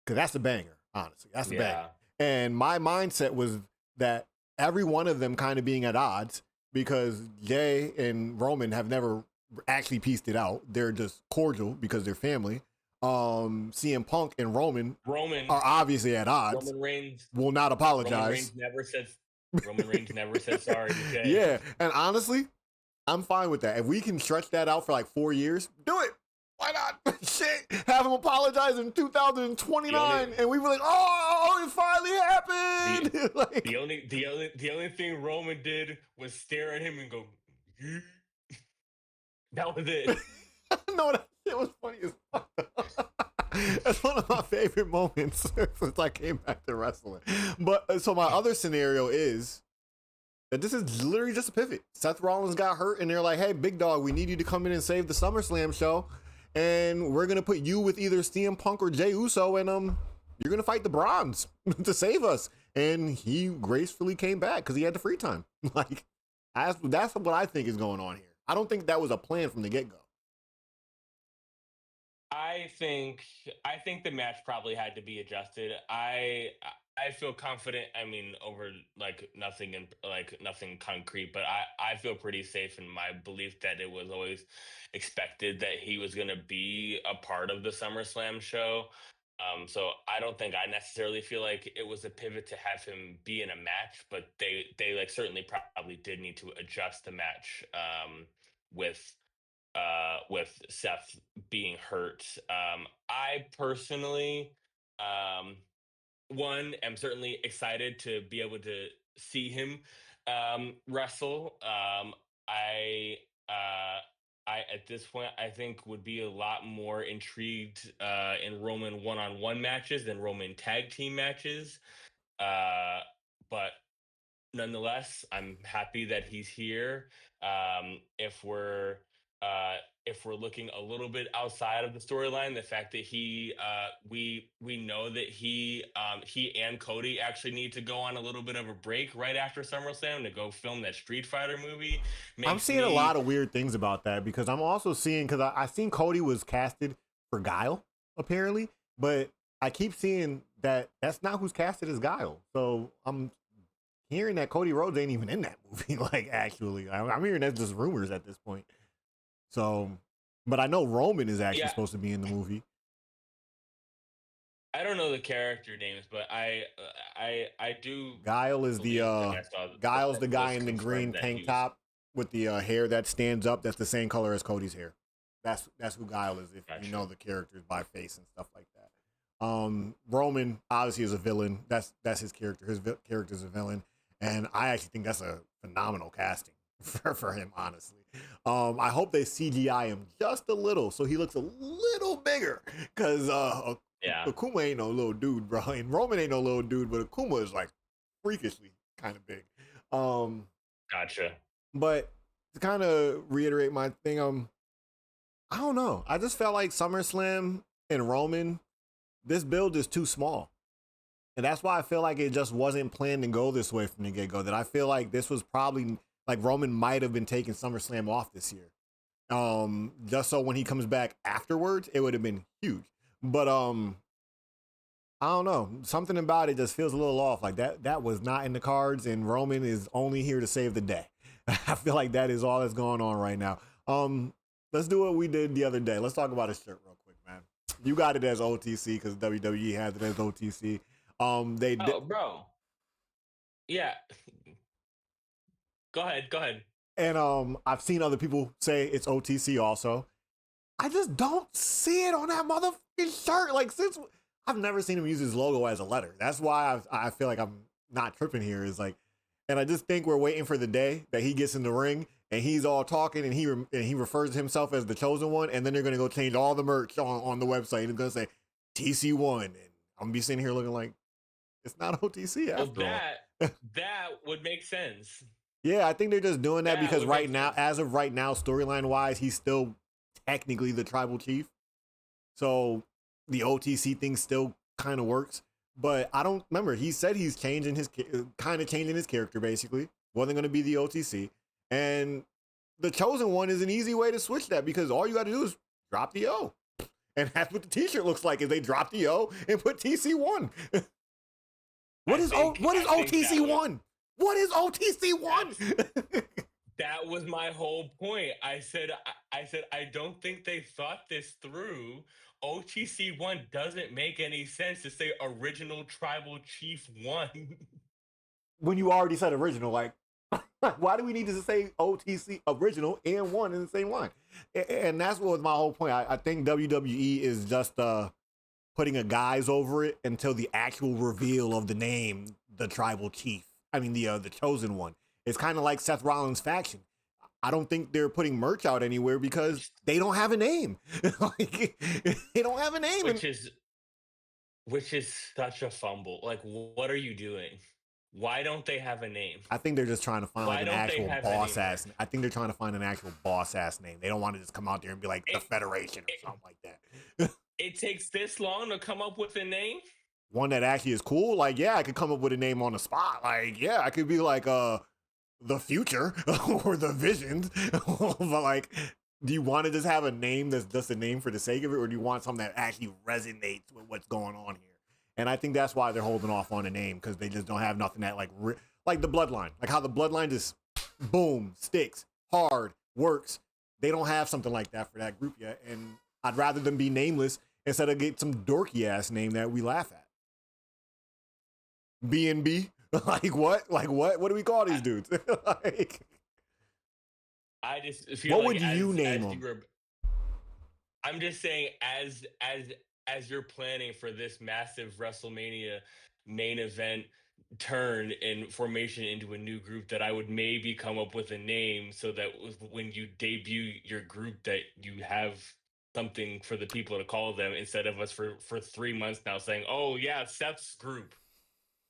Because that's a banger, honestly. That's a banger.
yeah,
And my mindset was that every one of them kind of being at odds because Jay and Roman have never actually pieced it out. They're just cordial because they're family. CM Punk and Roman
Roman
are obviously at odds.
Roman Reigns
Will not
Roman
apologize.
Reigns never said Roman Reigns never said sorry to Jay.
Yeah, and honestly, I'm fine with that. If we can stretch that out for like 4 years, do it. Why not? Shit, have him apologize in
The only
2029, and we were like, "Oh, it finally
the
happened!" Like,
the only thing Roman did was stare at him and go, "Yeet." That was it.
no, that shit was funny as fuck. That's one of my favorite moments since I came back to wrestling. But so my other scenario is that this is literally just a pivot. Seth Rollins got hurt, and they're like, "Hey, big dog, we need you to come in and save the SummerSlam show, and we're gonna put you with either CM Punk or Jey Uso, and you're gonna fight the Bronze to save us." And he gracefully came back because he had the free time. Like that's what I think is going on here. I don't think that was a plan from the get go.
I think I think the match probably had to be adjusted. I feel confident. I mean, over like nothing and like nothing concrete, but I feel pretty safe in my belief that it was always expected that he was going to be a part of the SummerSlam show. So I don't think I necessarily feel like it was a pivot to have him be in a match, but they like certainly probably did need to adjust the match with with Seth being hurt. I personally, um, one, am certainly excited to be able to see him wrestle. I at this point I think would be a lot more intrigued in Roman one-on-one matches than Roman tag team matches. But nonetheless, I'm happy that he's here. If we're looking a little bit outside of the storyline, the fact that we know that he and Cody actually need to go on a little bit of a break right after SummerSlam to go film that Street Fighter movie
I'm
makes
seeing a lot
me.
of weird things about that because I'm also seeing because I seen Cody was casted for Guile apparently, but I keep seeing that that's not who's casted as Guile. So I'm hearing that Cody Rhodes ain't even in that movie. Like actually, I'm hearing that's just rumors at this point. So, but I know Roman is actually
Yeah,
supposed to be in the movie.
I don't know the character names, but I do
Guile is the
believe, and I saw that
Guile's
that
the guy
was
in the green
confirmed that
tank
he was.
top with the hair that stands up. That's the same color as Cody's hair. That's who Guile is. If you
Gotcha.
know the characters by face and stuff like that. Roman obviously is a villain. That's his character. His character is a villain, and I actually think that's a phenomenal casting for him. Honestly, I hope they CGI him just a little so he looks a little bigger because
Yeah,
Akuma ain't no little dude, bro, and Roman ain't no little dude, but Akuma is like freakishly kind of big. Um,
gotcha.
but to kind of reiterate my thing, I don't know. I just felt like SummerSlam and Roman, this build is too small. And that's why I feel like it just wasn't planned to go this way from the get go. That I feel like this was probably like Roman might have been taking SummerSlam off this year. Just so when he comes back afterwards, it would have been huge. But I don't know. Something about it just feels a little off. Like that was not in the cards, and Roman is only here to save the day. I feel like that is all that's going on right now. Let's do what we did the other day. Let's talk about his shirt real quick, man. You got it as OTC because WWE has it as OTC. They did,
Oh, bro. Yeah, go ahead. Go ahead.
and I've seen other people say it's OTC also. I just don't see it on that motherfucking shirt. Like since I've never seen him use his logo as a letter. That's why I feel like I'm not tripping here. Is like, and I just think we're waiting for the day that he gets in the ring and he's all talking and he refers to himself as the chosen one, and then they're gonna go change all the merch on the website and it's gonna say TC1, and I'm gonna be sitting here looking like it's not OTC
Well,
after all.
that would make sense.
Yeah, I think they're just doing that
That
because
would
right
make
now,
sense.
as of right now, storyline wise, he's still technically the tribal chief. So the OTC thing still kind of works. But I don't remember. He said he's changing his kind of changing his character basically. Wasn't going to be the OTC. And the chosen one is an easy way to switch that because all you got to do is drop the O. And that's what the t-shirt looks like is they drop the O and put TC1. What is
I think
OTC1? What is OTC1?
that's that was my whole point. I said I don't think they thought this through. OTC one doesn't make any sense to say original tribal chief one.
When you already said original, like why do we need to say OTC original and one in the same line? And that's what was my whole point. I think WWE is just putting a guise over it until the actual reveal of the name, the tribal chief. I mean the chosen one. It's kind of like Seth Rollins' faction. I don't think they're putting merch out anywhere because
which
they don't have a name. Like they don't have a name, and
which is which is such a fumble. Like, what are you doing? Why don't they have a name?
I think they're just trying to find like
Why
an
don't they
actual
have any
boss ass.
merch?
I think they're trying to find an actual boss ass name. They don't want to just come out there and be like the
It,
Federation or
it,
something like that.
it takes this long to come up with a name?
One that actually is cool. Like, yeah, I could come up with a name on the spot. Like, yeah, I could be like the future or the visions. But like, do you want to just have a name that's just a name for the sake of it, or do you want something that actually resonates with what's going on here? And I think that's why they're holding off on a name because they just don't have nothing that like the bloodline, like how the bloodline just boom sticks hard works. They don't have something like that for that group yet, and I'd rather them be nameless instead of get some dorky ass name that we laugh at. B&B. Like what? Like what? What do we call
I,
these dudes? Like,
I just feel
what
like
would you name
as you
them?
were I'm just saying as you're planning for this massive WrestleMania main event, turn in formation into a new group, that I would maybe come up with a name so that when you debut your group, that you have something for the people to call them, instead of us for 3 months now saying, "Oh yeah, Seth's group."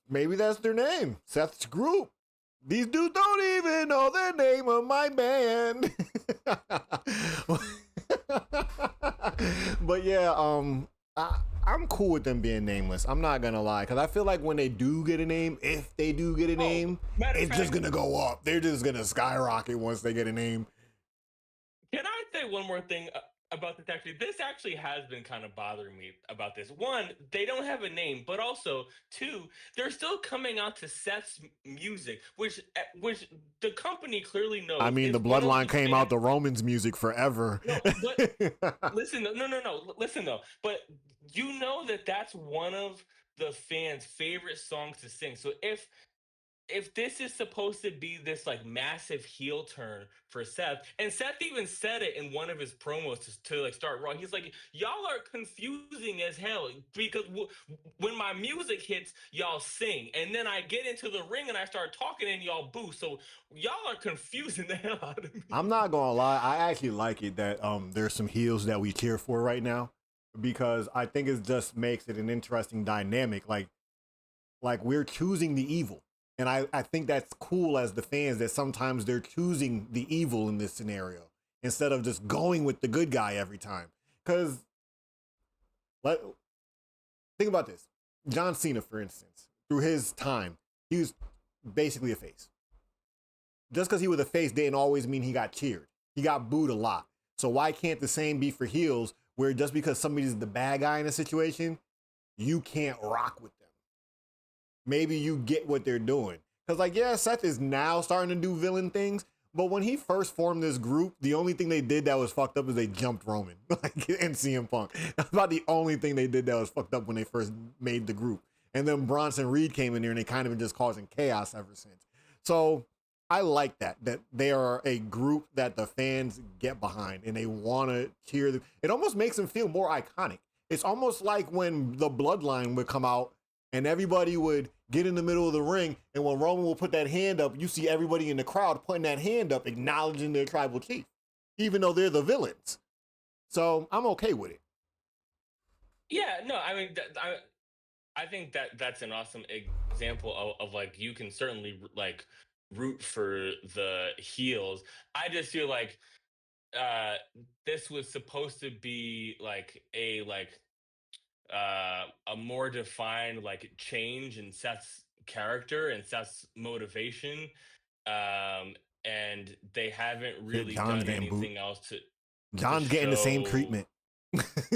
Maybe that's their name, Seth's group. These dudes don't even know the name of my band. But yeah, I'm cool with them being nameless. I'm not gonna lie, because I feel like when they do get a name, if they do get a
Oh,
name,
matter of
it's just
fact,
gonna go up. They're just gonna skyrocket once they get a name.
can I say one more thing about this? Actually, this actually has been kind of bothering me about this. One, they don't have a name, but also two, they're still coming out to Seth's music, which the company clearly
I
knows
mean, the
is one of
bloodline
the
came out
fans.
the Romans music forever.
No, but listen, no. Listen though, but you know that that's one of the fans' favorite songs to sing. So if this is supposed to be this like massive heel turn for Seth, and Seth even said it in one of his promos to like start Raw. He's like, "Y'all are confusing as hell because when my music hits, y'all sing, and then I get into the ring and I start talking and y'all boo. So y'all are confusing the hell out of
I'm
me."
not gonna lie, I actually like it that there's some heels that we cheer for right now, because I think it just makes it an interesting dynamic. Like we're choosing the evil. And I think that's cool as the fans, that sometimes they're choosing the evil in this scenario instead of just going with the good guy every time. Because let think about this. John Cena, for instance, through his time, he was basically a face. Just because he was a face didn't always mean he got cheered. He got booed a lot. So why can't the same be for heels, where just because somebody's the bad guy in a situation, you can't rock with them? Maybe you get what they're doing. Because, like, yeah, Seth is now starting to do villain things, but when he first formed this group, the only thing they did that was fucked up is they jumped Roman, like, and CM Punk. That's about the only thing they did that was fucked up when they first made the group. And then Bronson Reed came in there and they kind of been just causing chaos ever since. So I like that they are a group that the fans get behind and they want to cheer them. It almost makes them feel more iconic. It's almost like when the Bloodline would come out and everybody would get in the middle of the ring, and when Roman will put that hand up, you see everybody in the crowd putting that hand up, acknowledging their tribal chief, even though they're the villains. So I'm okay with it.
Yeah, no, I mean, I think that that's an awesome example of like, you can certainly like root for the heels. I just feel like uh this was supposed to be like a more defined like change in Seth's character and Seth's motivation. Um and they haven't
Shit,
really
John's
done
getting booed.
anything else to
John's getting the same
show.
treatment.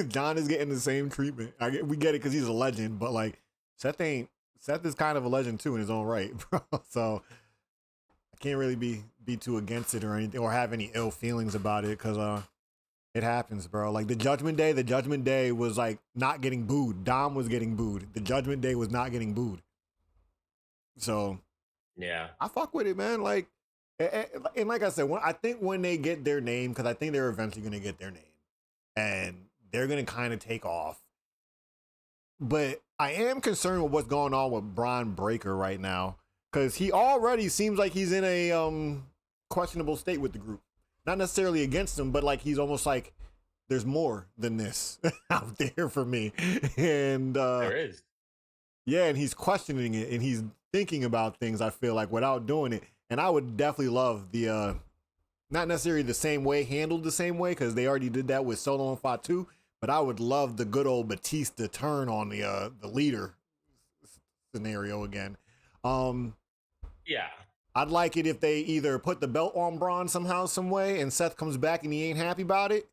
John is getting the same treatment. We get it because he's a legend, but like Seth ain't. Seth is kind of a legend too in his own right, bro. So I can't really be too against it or anything, or have any ill feelings about it, because it happens, bro. Like the Judgment Day was like not getting booed. Dom was getting booed. The Judgment Day was not getting booed. So
Yeah.
I fuck with it, man. Like, and like I said, I think when they get their name, because I think they're eventually gonna get their name, and they're gonna kind of take off. But I am concerned with what's going on with Braun Breaker right now, because he already seems like he's in a questionable state with the group. Not necessarily against them, but like he's almost like there's more than this out there for me. And
There is.
yeah, and he's questioning it and he's thinking about things, I feel like, without doing it. And I would definitely love the not necessarily the same way, handled the same way, because they already did that with Solo and Fatu, but I would love the good old Batista turn on the leader scenario again. Um
Yeah.
I'd like it if they either put the belt on Braun somehow, some way, and Seth comes back and he ain't happy about it,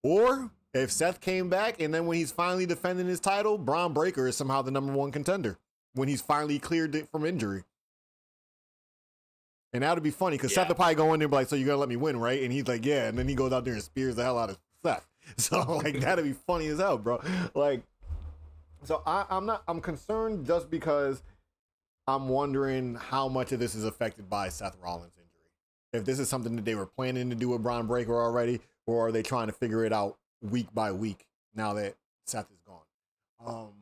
or if Seth came back and then when he's finally defending his title, Braun Breaker is somehow the #1 contender when he's finally cleared it from injury. And that would be funny because Seth
Yeah.
would probably go in there and be like, "So you're gonna let me win, right?" And he's like, "Yeah." And then he goes out there and spears the hell out of Seth. So like that'd be funny as hell, bro. Like, so I'm concerned just because I'm wondering how much of this is affected by Seth Rollins' injury. If this is something that they were planning to do with Braun Breaker already, or are they trying to figure it out week by week now that Seth is gone?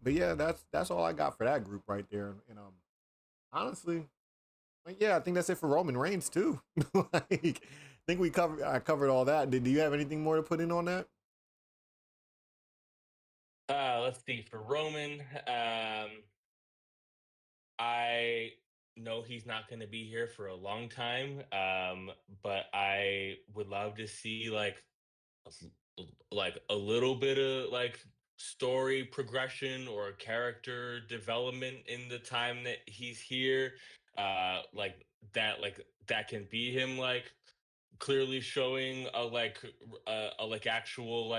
But But yeah, that's all I got for that group right there. And honestly, like, yeah, I think that's it for Roman Reigns too. Like, I think I covered all that. Do you have anything more to put in on that?
Let's see. For Roman, I know he's not going to be here for a long time, but I would love to see like a little bit of like story progression or character development in the time that he's here. Like that can be him like clearly showing a like actual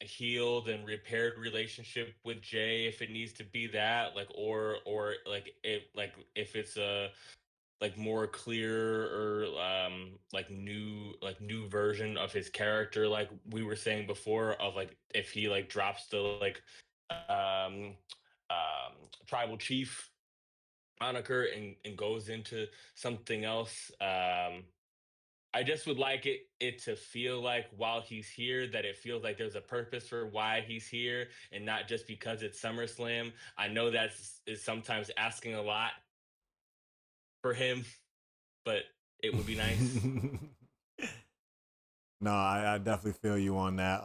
healed and repaired relationship with Jay if it needs to be that, like, or if it's a like more clear or like new version of his character, like we were saying before, of like if he like drops the um tribal chief moniker and goes into something else. I just would like it to feel like while he's here that it feels like there's a purpose for why he's here and not just because it's SummerSlam. I know that's is sometimes asking a lot for him, but it would be nice.
No, I definitely feel you on that.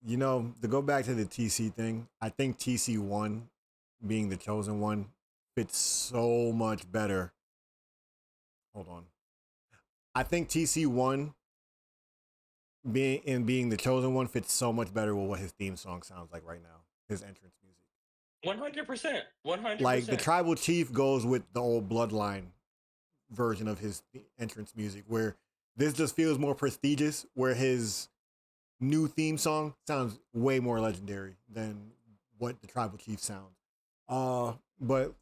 You know, to go back to the TC thing, I think TC1 being the chosen one fits so much better. Hold on. I think TC1 being the chosen one fits so much better with what his theme song sounds like right now. His entrance music.
100%. 100%.
Like the tribal chief goes with the old bloodline version of his entrance music, where this just feels more prestigious, where his new theme song sounds way more legendary than what the tribal chief sounds. But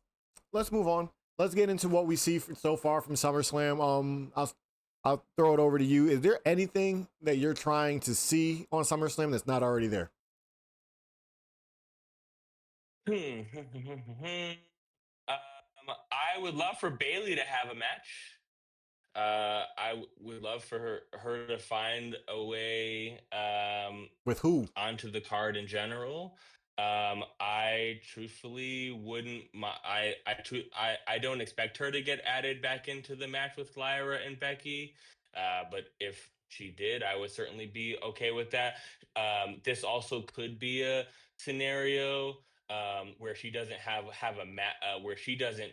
let's move on. Let's get into what we see so far from SummerSlam. I'll throw it over to you. Is there anything that you're trying to see on SummerSlam that's not already there?
I would love for Bailey to have a match. Would love for her to find a way
With who?
onto the card in general. I truthfully wouldn't. I don't expect her to get added back into the match with Lyra and Becky. But if she did, I would certainly be okay with that. This also could be a scenario where she doesn't have a match, where she doesn't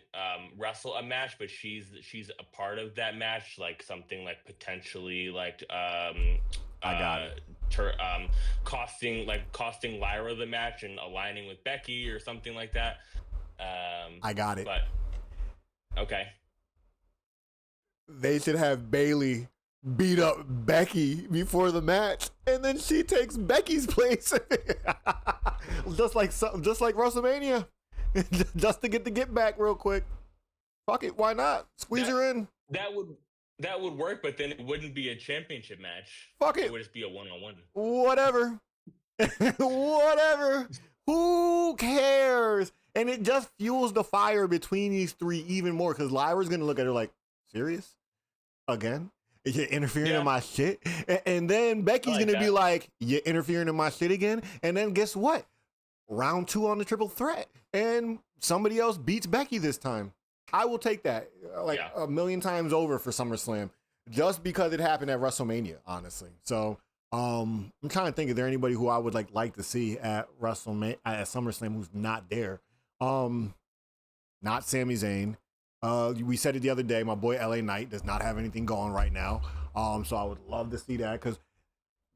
wrestle a match, but she's a part of that match, like something like potentially like
I got it.
costing Lyra the match and aligning with Becky or something like that.
I got it.
But okay.
They should have Bailey beat up Becky before the match, and then she takes Becky's place, just like WrestleMania, just to get back real quick. Fuck it, why not? Squeeze her in.
That would work, but then it wouldn't be a championship match.
Fuck it.
It would just be a one-on-one.
Whatever. Whatever. Who cares? And it just fuels the fire between these three even more, because Lyra's gonna look at her like, serious? Again? You're interfering in my shit? And then Becky's gonna be like, you're interfering in my shit again? And then guess what? Round 2 on the triple threat. And somebody else beats Becky this time. I will take that a million times over for SummerSlam, just because it happened at WrestleMania, honestly. So I'm trying to think, is there anybody who I would like to see at SummerSlam who's not there? Not Sami Zayn. We said it the other day, my boy LA Knight does not have anything going right now. So I would love to see that, because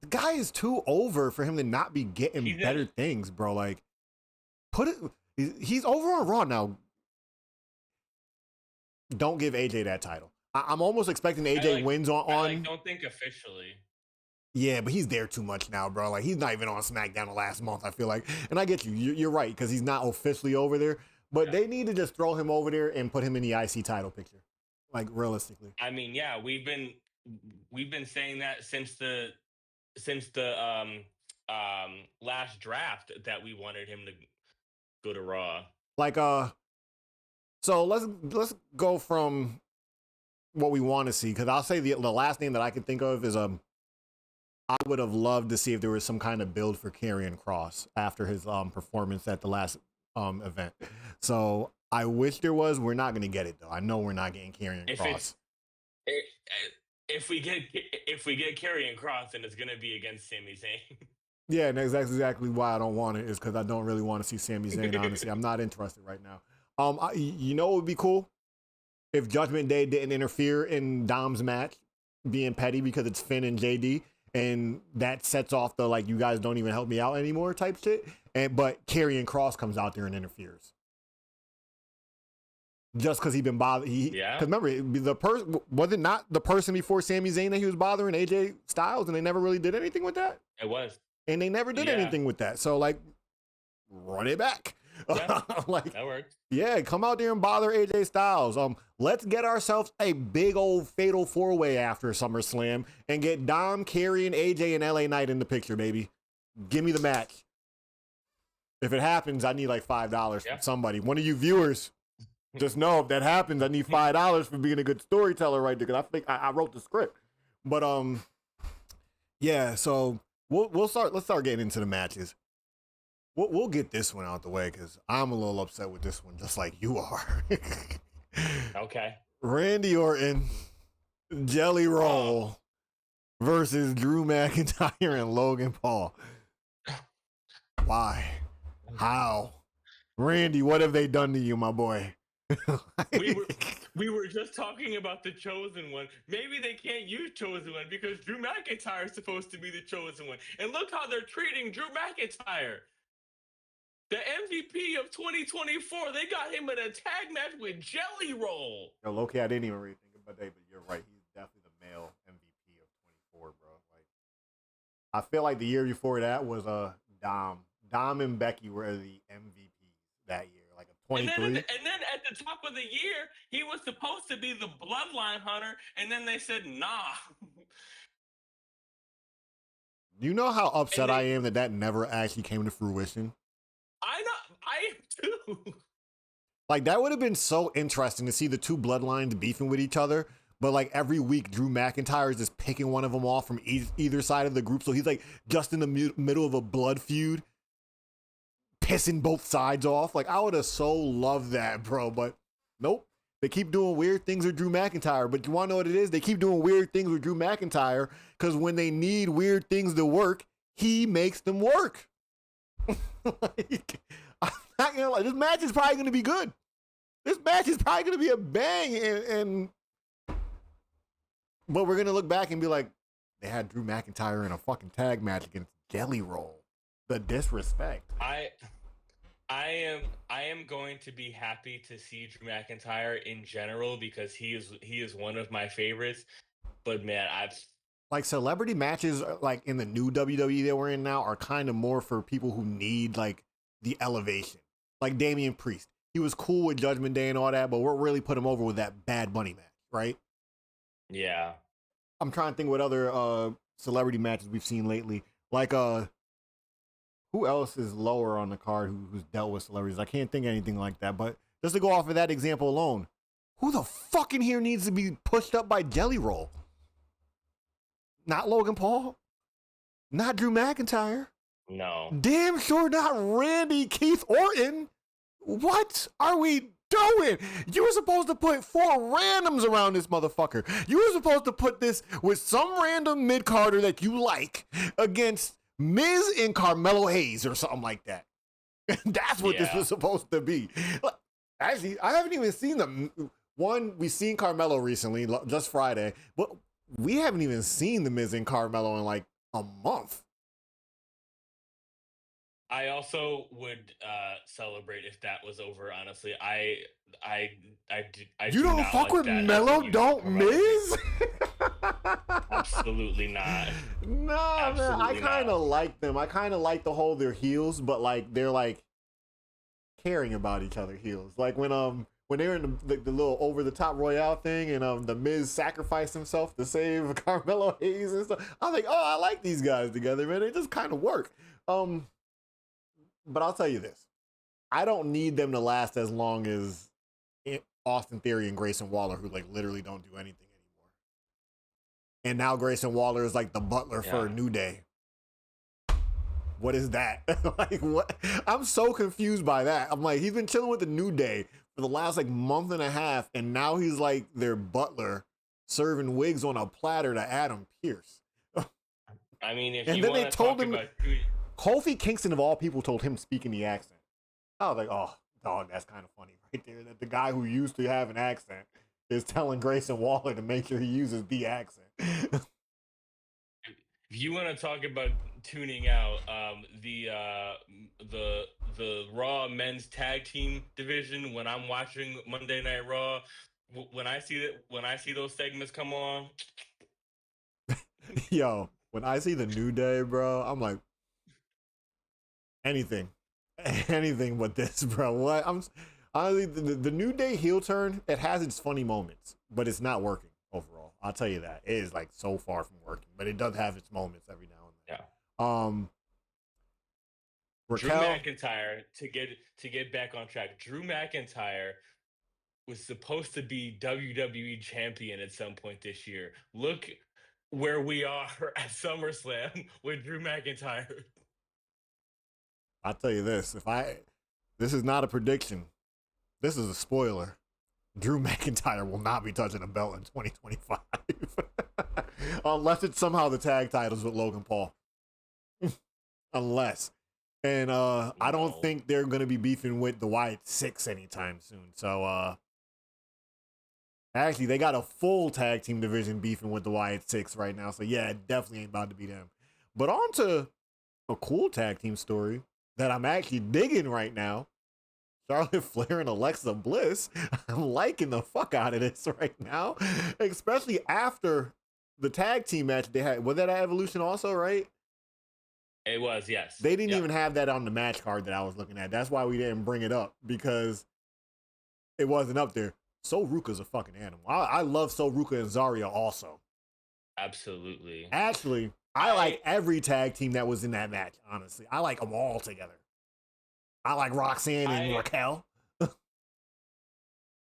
the guy is too over for him to not be getting better things, bro. Like, he's over on Raw now. Don't give AJ that title. I'm almost expecting AJ wins on.
I don't think officially.
Yeah, but he's there too much now, bro. Like, he's not even on SmackDown the last month, I feel like. And I get you. You're right, because he's not officially over there. But they need to just throw him over there and put him in the IC title picture. Like, realistically.
I mean, yeah, we've been saying that since the last draft that we wanted him to go to Raw.
Like, so let's go from what we want to see, because I'll say the last name that I can think of is I would have loved to see if there was some kind of build for Karrion Kross after his performance at the last event. So I wish there was. We're not gonna get it though. I know we're not getting Karrion Kross.
If we get Karrion Kross, then it's gonna be against Sami Zayn.
Yeah, and that's exactly why I don't want it, is because I don't really want to see Sami Zayn, honestly. I'm not interested right now. You know what would be cool? If Judgment Day didn't interfere in Dom's match, being petty because it's Finn and JD, and that sets off the, like, you guys don't even help me out anymore type shit. But Karrion Kross comes out there and interferes. Just because he's been bothered. Because remember, was it not the person before Sami Zayn that he was bothering, AJ Styles, and they never really did anything with that?
It was.
And they never did anything with that. So, like, run it back.
Yeah, like, that works.
Yeah, come out there and bother AJ Styles. Let's get ourselves a big old fatal 4-way after SummerSlam and get Dom, Karrion, AJ, and LA Knight in the picture, baby. Give me the match. If it happens, I need like $5 from somebody. One of you viewers, just know if that happens, I need $5 for being a good storyteller right there, because I think I wrote the script. But yeah, so let's start getting into the matches. We'll get this one out the way because I'm a little upset with this one, just like you are.
Okay.
Randy Orton, Jelly Roll versus Drew McIntyre and Logan Paul. Why? How? Randy, what have they done to you, my boy?
We were just talking about the Chosen One. Maybe they can't use Chosen One because Drew McIntyre is supposed to be the Chosen One. And look how they're treating Drew McIntyre. The MVP of 2024, they got him in a tag match with Jelly Roll.
Yo, low-key, I didn't even really think about that, but you're right. He's definitely the male MVP of 24, bro. Like, I feel like the year before that was Dom. Dom and Becky were the MVPs that year, like a 23.
And then at the top of the year, he was supposed to be the Bloodline Hunter, and then they said, nah.
You know how upset I am that never actually came to fruition?
I know, I am too.
Like, that would have been so interesting to see the two bloodlines beefing with each other, but like every week Drew McIntyre is just picking one of them off from either side of the group, so he's like just in the middle of a blood feud, pissing both sides off. Like, I would have so loved that, bro, but nope. They keep doing weird things with Drew McIntyre, but you want to know what it is? They keep doing weird things with Drew McIntyre because when they need weird things to work, he makes them work. Like, I'm not gonna lie, this match is probably gonna be good. This match is probably gonna be a bang, but we're gonna look back and be like, they had Drew McIntyre in a fucking tag match against Jelly Roll. The disrespect.
I am going to be happy to see Drew McIntyre in general because he is one of my favorites. But man,
like, celebrity matches, like in the new WWE that we're in now, are kind of more for people who need like the elevation. Like Damian Priest, he was cool with Judgment Day and all that, but what really put him over with that Bad Bunny match, right?
Yeah.
I'm trying to think what other celebrity matches we've seen lately. Like who else is lower on the card who's dealt with celebrities? I can't think of anything like that. But just to go off of that example alone, who the fuck in here needs to be pushed up by Jelly Roll? Not Logan Paul. Not Drew McIntyre.
No.
Damn sure not Randy Keith Orton. What are we doing? You were supposed to put 4 randoms around this motherfucker. You were supposed to put this with some random mid-carder that you like against Miz and Carmelo Hayes or something like that. That's what this was supposed to be. Actually, I haven't even seen them. One, we've seen Carmelo recently, just Friday, but we haven't even seen the Miz and Carmelo in like a month.
I also would celebrate if that was over. Honestly, I
you don't fuck with Melo, don't Miz?
Absolutely not.
Nah, absolutely, man. I kind of like them. I kind of like the whole they're heels, but like they're like caring about each other heels. Like when they were in the little over the top Royale thing, and the Miz sacrificed himself to save Carmelo Hayes and stuff. I was like, oh, I like these guys together, man. They just kind of work. But I'll tell you this. I don't need them to last as long as Austin Theory and Grayson Waller, who like literally don't do anything and now Grayson Waller is like the butler
Yeah.
for New Day. What is that? Like, what? I'm so confused by that. I'm like, he's been chilling with the New Day for the last like month and a half, and now he's like their butler, serving wigs on a platter to Adam Pearce.
I mean, if
And
you
then they
want to
told
talk
him,
about
Kofi Kingston of all people told him speaking the accent. I was like, oh, dog, that's kind of funny right there. That the guy who used to have an accent is telling Grayson Waller to make sure he uses the accent.
if you want to talk about tuning out, the Raw men's tag team division, when I'm watching Monday Night Raw, when I see those segments come on,
Yo, when I see the New Day, bro, I'm like, anything but this, bro. What? I'm honestly the New Day heel turn. It has its funny moments, but it's not working overall. I'll tell you that it is like so far from working, but it does have its moments every now and then.
yeah.
Raquel,
Drew McIntyre, to get back on track. Drew McIntyre was supposed to be WWE champion at some point this year. Look where we are at SummerSlam with Drew McIntyre.
I'll tell you this: this is not a prediction. This is a spoiler. Drew McIntyre will not be touching a belt in 2025, unless it's somehow the tag titles with Logan Paul. Unless. And I don't think they're going to be beefing with the Wyatt Six anytime soon. So, actually, they got a full tag team division beefing with the Wyatt Six right now. So, yeah, it definitely ain't about to be them. But on to a cool tag team story that I'm actually digging right now. Charlotte Flair and Alexa Bliss. I'm liking the fuck out of this right now, especially after the tag team match they had. Was that at Evolution also, right?
It was, yes.
They didn't even have that on the match card that I was looking at. That's why we didn't bring it up, because it wasn't up there. So Ruka's a fucking animal. I love So Ruka and Zarya also.
Absolutely.
Actually, I like every tag team that was in that match, honestly. I like them all together. I like Roxanne and Raquel.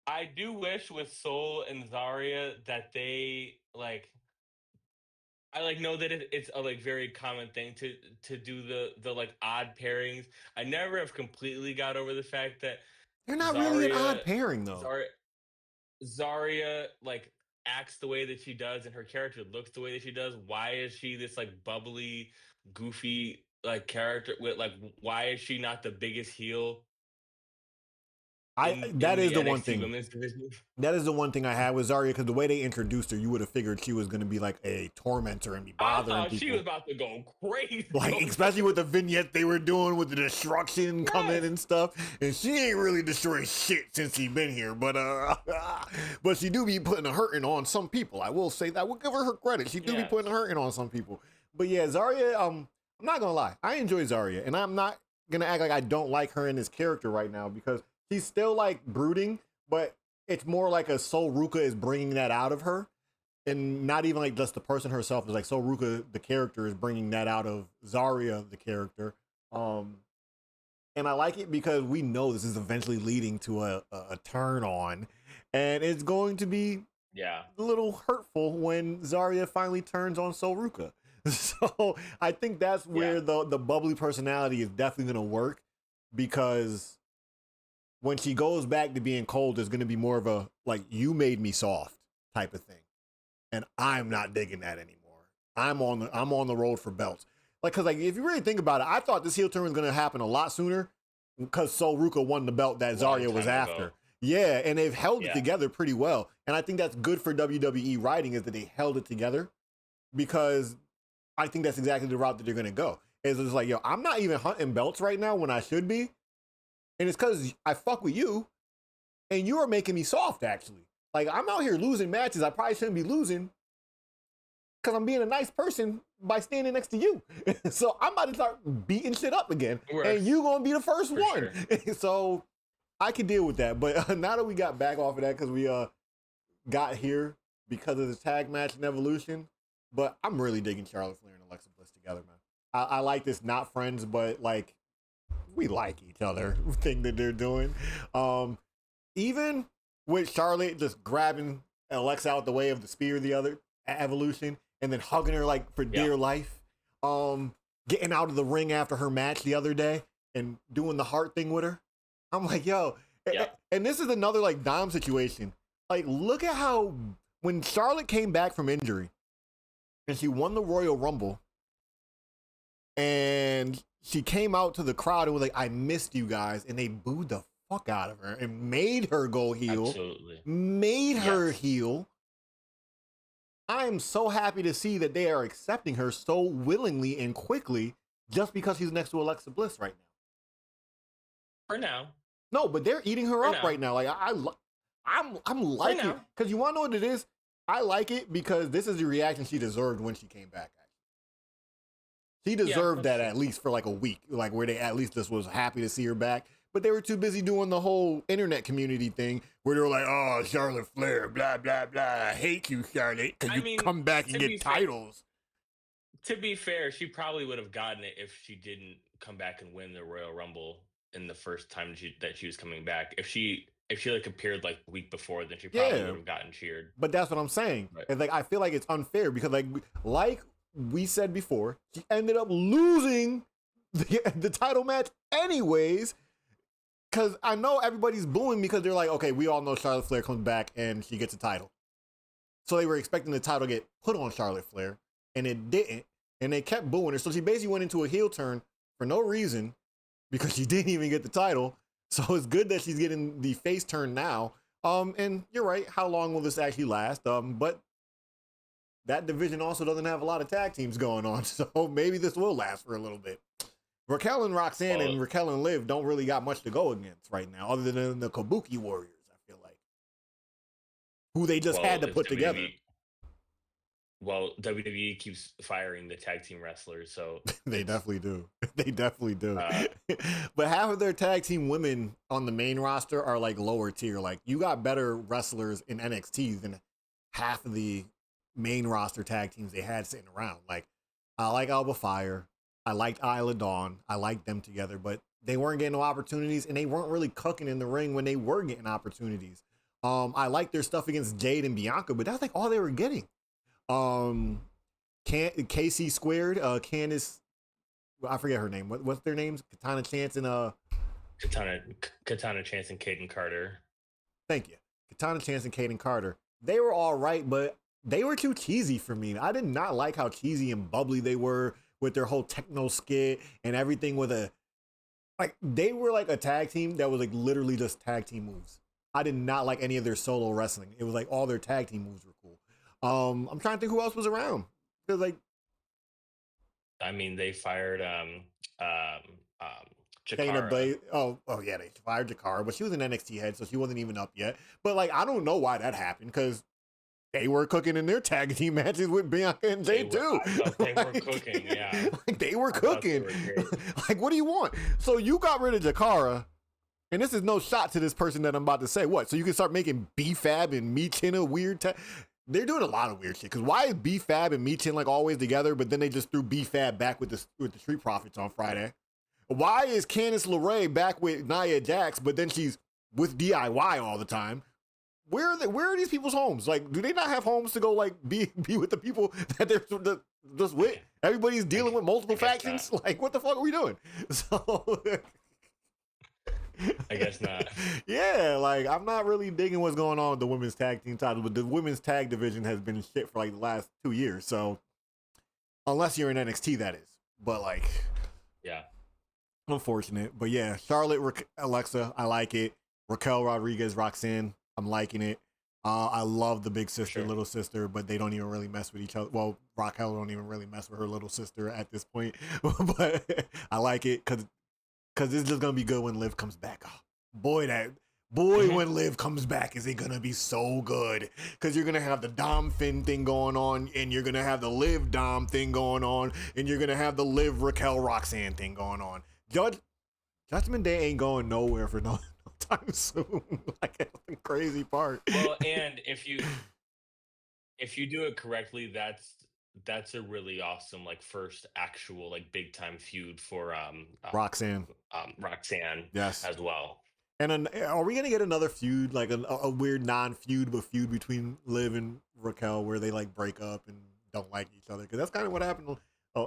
I do wish with Soul and Zarya that they I know that it's a very common thing to do the like odd pairings. I never have completely got over the fact that
they're not really an odd pairing though.
Zarya acts the way that she does and her character looks the way that she does. Why is she this bubbly, goofy character with why is she not the biggest heel?
That is the one thing. That is the one thing I had with Zarya, because the way they introduced her, you would have figured she was going to be like a tormentor and be bothering people.
She was about to go crazy.
Especially with the vignette they were doing with the destruction coming and stuff. And she ain't really destroyed shit since she been here, but she do be putting a hurting on some people. I will say that. I will give her credit. She do be putting a hurting on some people. But yeah, Zarya, I'm not gonna lie. I enjoy Zarya, and I'm not gonna act like I don't like her in this character right now, because she's still brooding, but it's more like a Sol Ruka is bringing that out of her, and not even just the person herself. Is Sol Ruka, the character, is bringing that out of Zarya, the character. And I like it because we know this is eventually leading to a turn on, and it's going to be a little hurtful when Zarya finally turns on Sol Ruka. So I think that's where the bubbly personality is definitely going to work, because when she goes back to being cold, there's going to be more of a, you made me soft type of thing. And I'm not digging that anymore. I'm on the road for belts. Cause if you really think about it, I thought this heel turn was going to happen a lot sooner, because Sol Ruka won the belt that Zarya was after. Yeah. And they've held it together pretty well. And I think that's good for WWE writing, is that they held it together, because I think that's exactly the route that they're going to go. It's just I'm not even hunting belts right now when I should be. And it's because I fuck with you, and you are making me soft, actually. I'm out here losing matches I probably shouldn't be losing, because I'm being a nice person by standing next to you. So I'm about to start beating shit up again, and you going to be the first one. Sure. So I can deal with that. But now that we got back off of that, because we got here because of the tag match in Evolution, but I'm really digging Charlotte Flair and Alexa Bliss together, man. I like this not friends, but we like each other thing that they're doing. Even with Charlotte just grabbing Alexa out the way of the spear at Evolution, and then hugging her like for
Yeah.
dear life. Getting out of the ring after her match the other day and doing the heart thing with her. I'm like, yo,
Yeah.
and this is another like Dom situation. Like, look at how when Charlotte came back from injury and she won the Royal Rumble, and she came out to the crowd and was like, I missed you guys, and they booed the fuck out of her and made her go heel.
Absolutely.
Made her heel. I am so happy to see that they are accepting her so willingly and quickly just because she's next to Alexa Bliss right now.
For now.
No, but they're eating her up right now. Like I'm liking it because you want to know what it is. I like it because this is the reaction she deserved when she came back. She deserved that at least for like a week, like where they at least just was happy to see her back. But they were too busy doing the whole internet community thing where they were like, "Oh, Charlotte Flair, blah blah blah. I hate you, Charlotte, because you come back and get titles."
To be fair, she probably would have gotten it if she didn't come back and win the Royal Rumble in the first time that she was coming back. If she like appeared like the week before, then she probably would have gotten cheered.
But that's what I'm saying. Right. It's like I feel like it's unfair because like we said before, she ended up losing the title match anyways. Because I know everybody's booing because they're like, okay, we all know Charlotte Flair comes back and she gets a title. So they were expecting the title to get put on Charlotte Flair, and it didn't. And they kept booing her. So she basically went into a heel turn for no reason because she didn't even get the title. So it's good that she's getting the face turn now. And you're right. How long will this actually last? But that division also doesn't have a lot of tag teams going on. So maybe this will last for a little bit. Raquel and Roxanne and Raquel and Liv don't really got much to go against right now, other than the Kabuki Warriors, I feel like. Who they just had to put together.
Well, WWE keeps firing the tag team wrestlers, so
they definitely do. They definitely do. But half of their tag team women on the main roster are like lower tier. Like you got better wrestlers in NXT than half of the main roster tag teams they had sitting around. Like I like Alba Fire. I liked Isla Dawn. I liked them together, but they weren't getting no opportunities, and they weren't really cooking in the ring when they were getting opportunities. I liked their stuff against Jade and Bianca, but that's like all they were getting. KC Squared, Candice, I forget her name. What's their names? Katana Chance and
Katana Chance and Kaden Carter.
Thank you. Katana Chance and Kaden Carter. They were all right, but they were too cheesy for me. I did not like how cheesy and bubbly they were with their whole techno skit and everything they were like a tag team that was like literally just tag team moves. I did not like any of their solo wrestling. It was like all their tag team moves were cool. I'm trying to think who else was around. Because like
I mean, they fired
Jakara. Oh yeah, they fired Jakara, but she was an NXT head, so she wasn't even up yet. But like I don't know why that happened, because they were cooking in their tag team matches with Bianca and Jade too.
They were cooking, yeah.
Like they were cooking. Like, what do you want? So you got rid of Jakara, and this is no shot to this person that I'm about to say. What? So you can start making B-Fab and Michin a weird They're doing a lot of weird shit. Because why is B-Fab and Michin like always together, but then they just threw B-Fab back with the Street Profits on Friday? Why is Candice LeRae back with Nia Jax, but then she's with DIY all the time? Where are these people's homes? Like, do they not have homes to go like be with the people that they're just with? Everybody's dealing with multiple factions. Not. Like, what the fuck are we doing? So
I guess not.
Yeah, like I'm not really digging what's going on with the women's tag team title, but the women's tag division has been shit for like the last 2 years. So unless you're in NXT, that is. But like,
yeah,
unfortunate. But yeah, Charlotte, Alexa, I like it. Raquel Rodriguez, Roxanne, I'm liking it. I love the big sister, little sister, but they don't even really mess with each other. Well, Raquel don't even really mess with her little sister at this point. But I like it because it's just gonna be good when Liv comes back. Oh, when Liv comes back, is it gonna be so good? Because you're gonna have the Dom Finn thing going on, and you're gonna have the Liv Dom thing going on, and you're gonna have the Liv Raquel Roxanne thing going on. Judgment Day ain't going nowhere for no time soon. Like, that's the crazy part.
Well, and if you do it correctly, that's a really awesome like first actual like big time feud for
Roxanne.
Roxanne,
yes,
as well.
And are we gonna get another feud, like a weird non-feud, but feud between Liv and Raquel, where they like break up and don't like each other? Because that's kind of what happened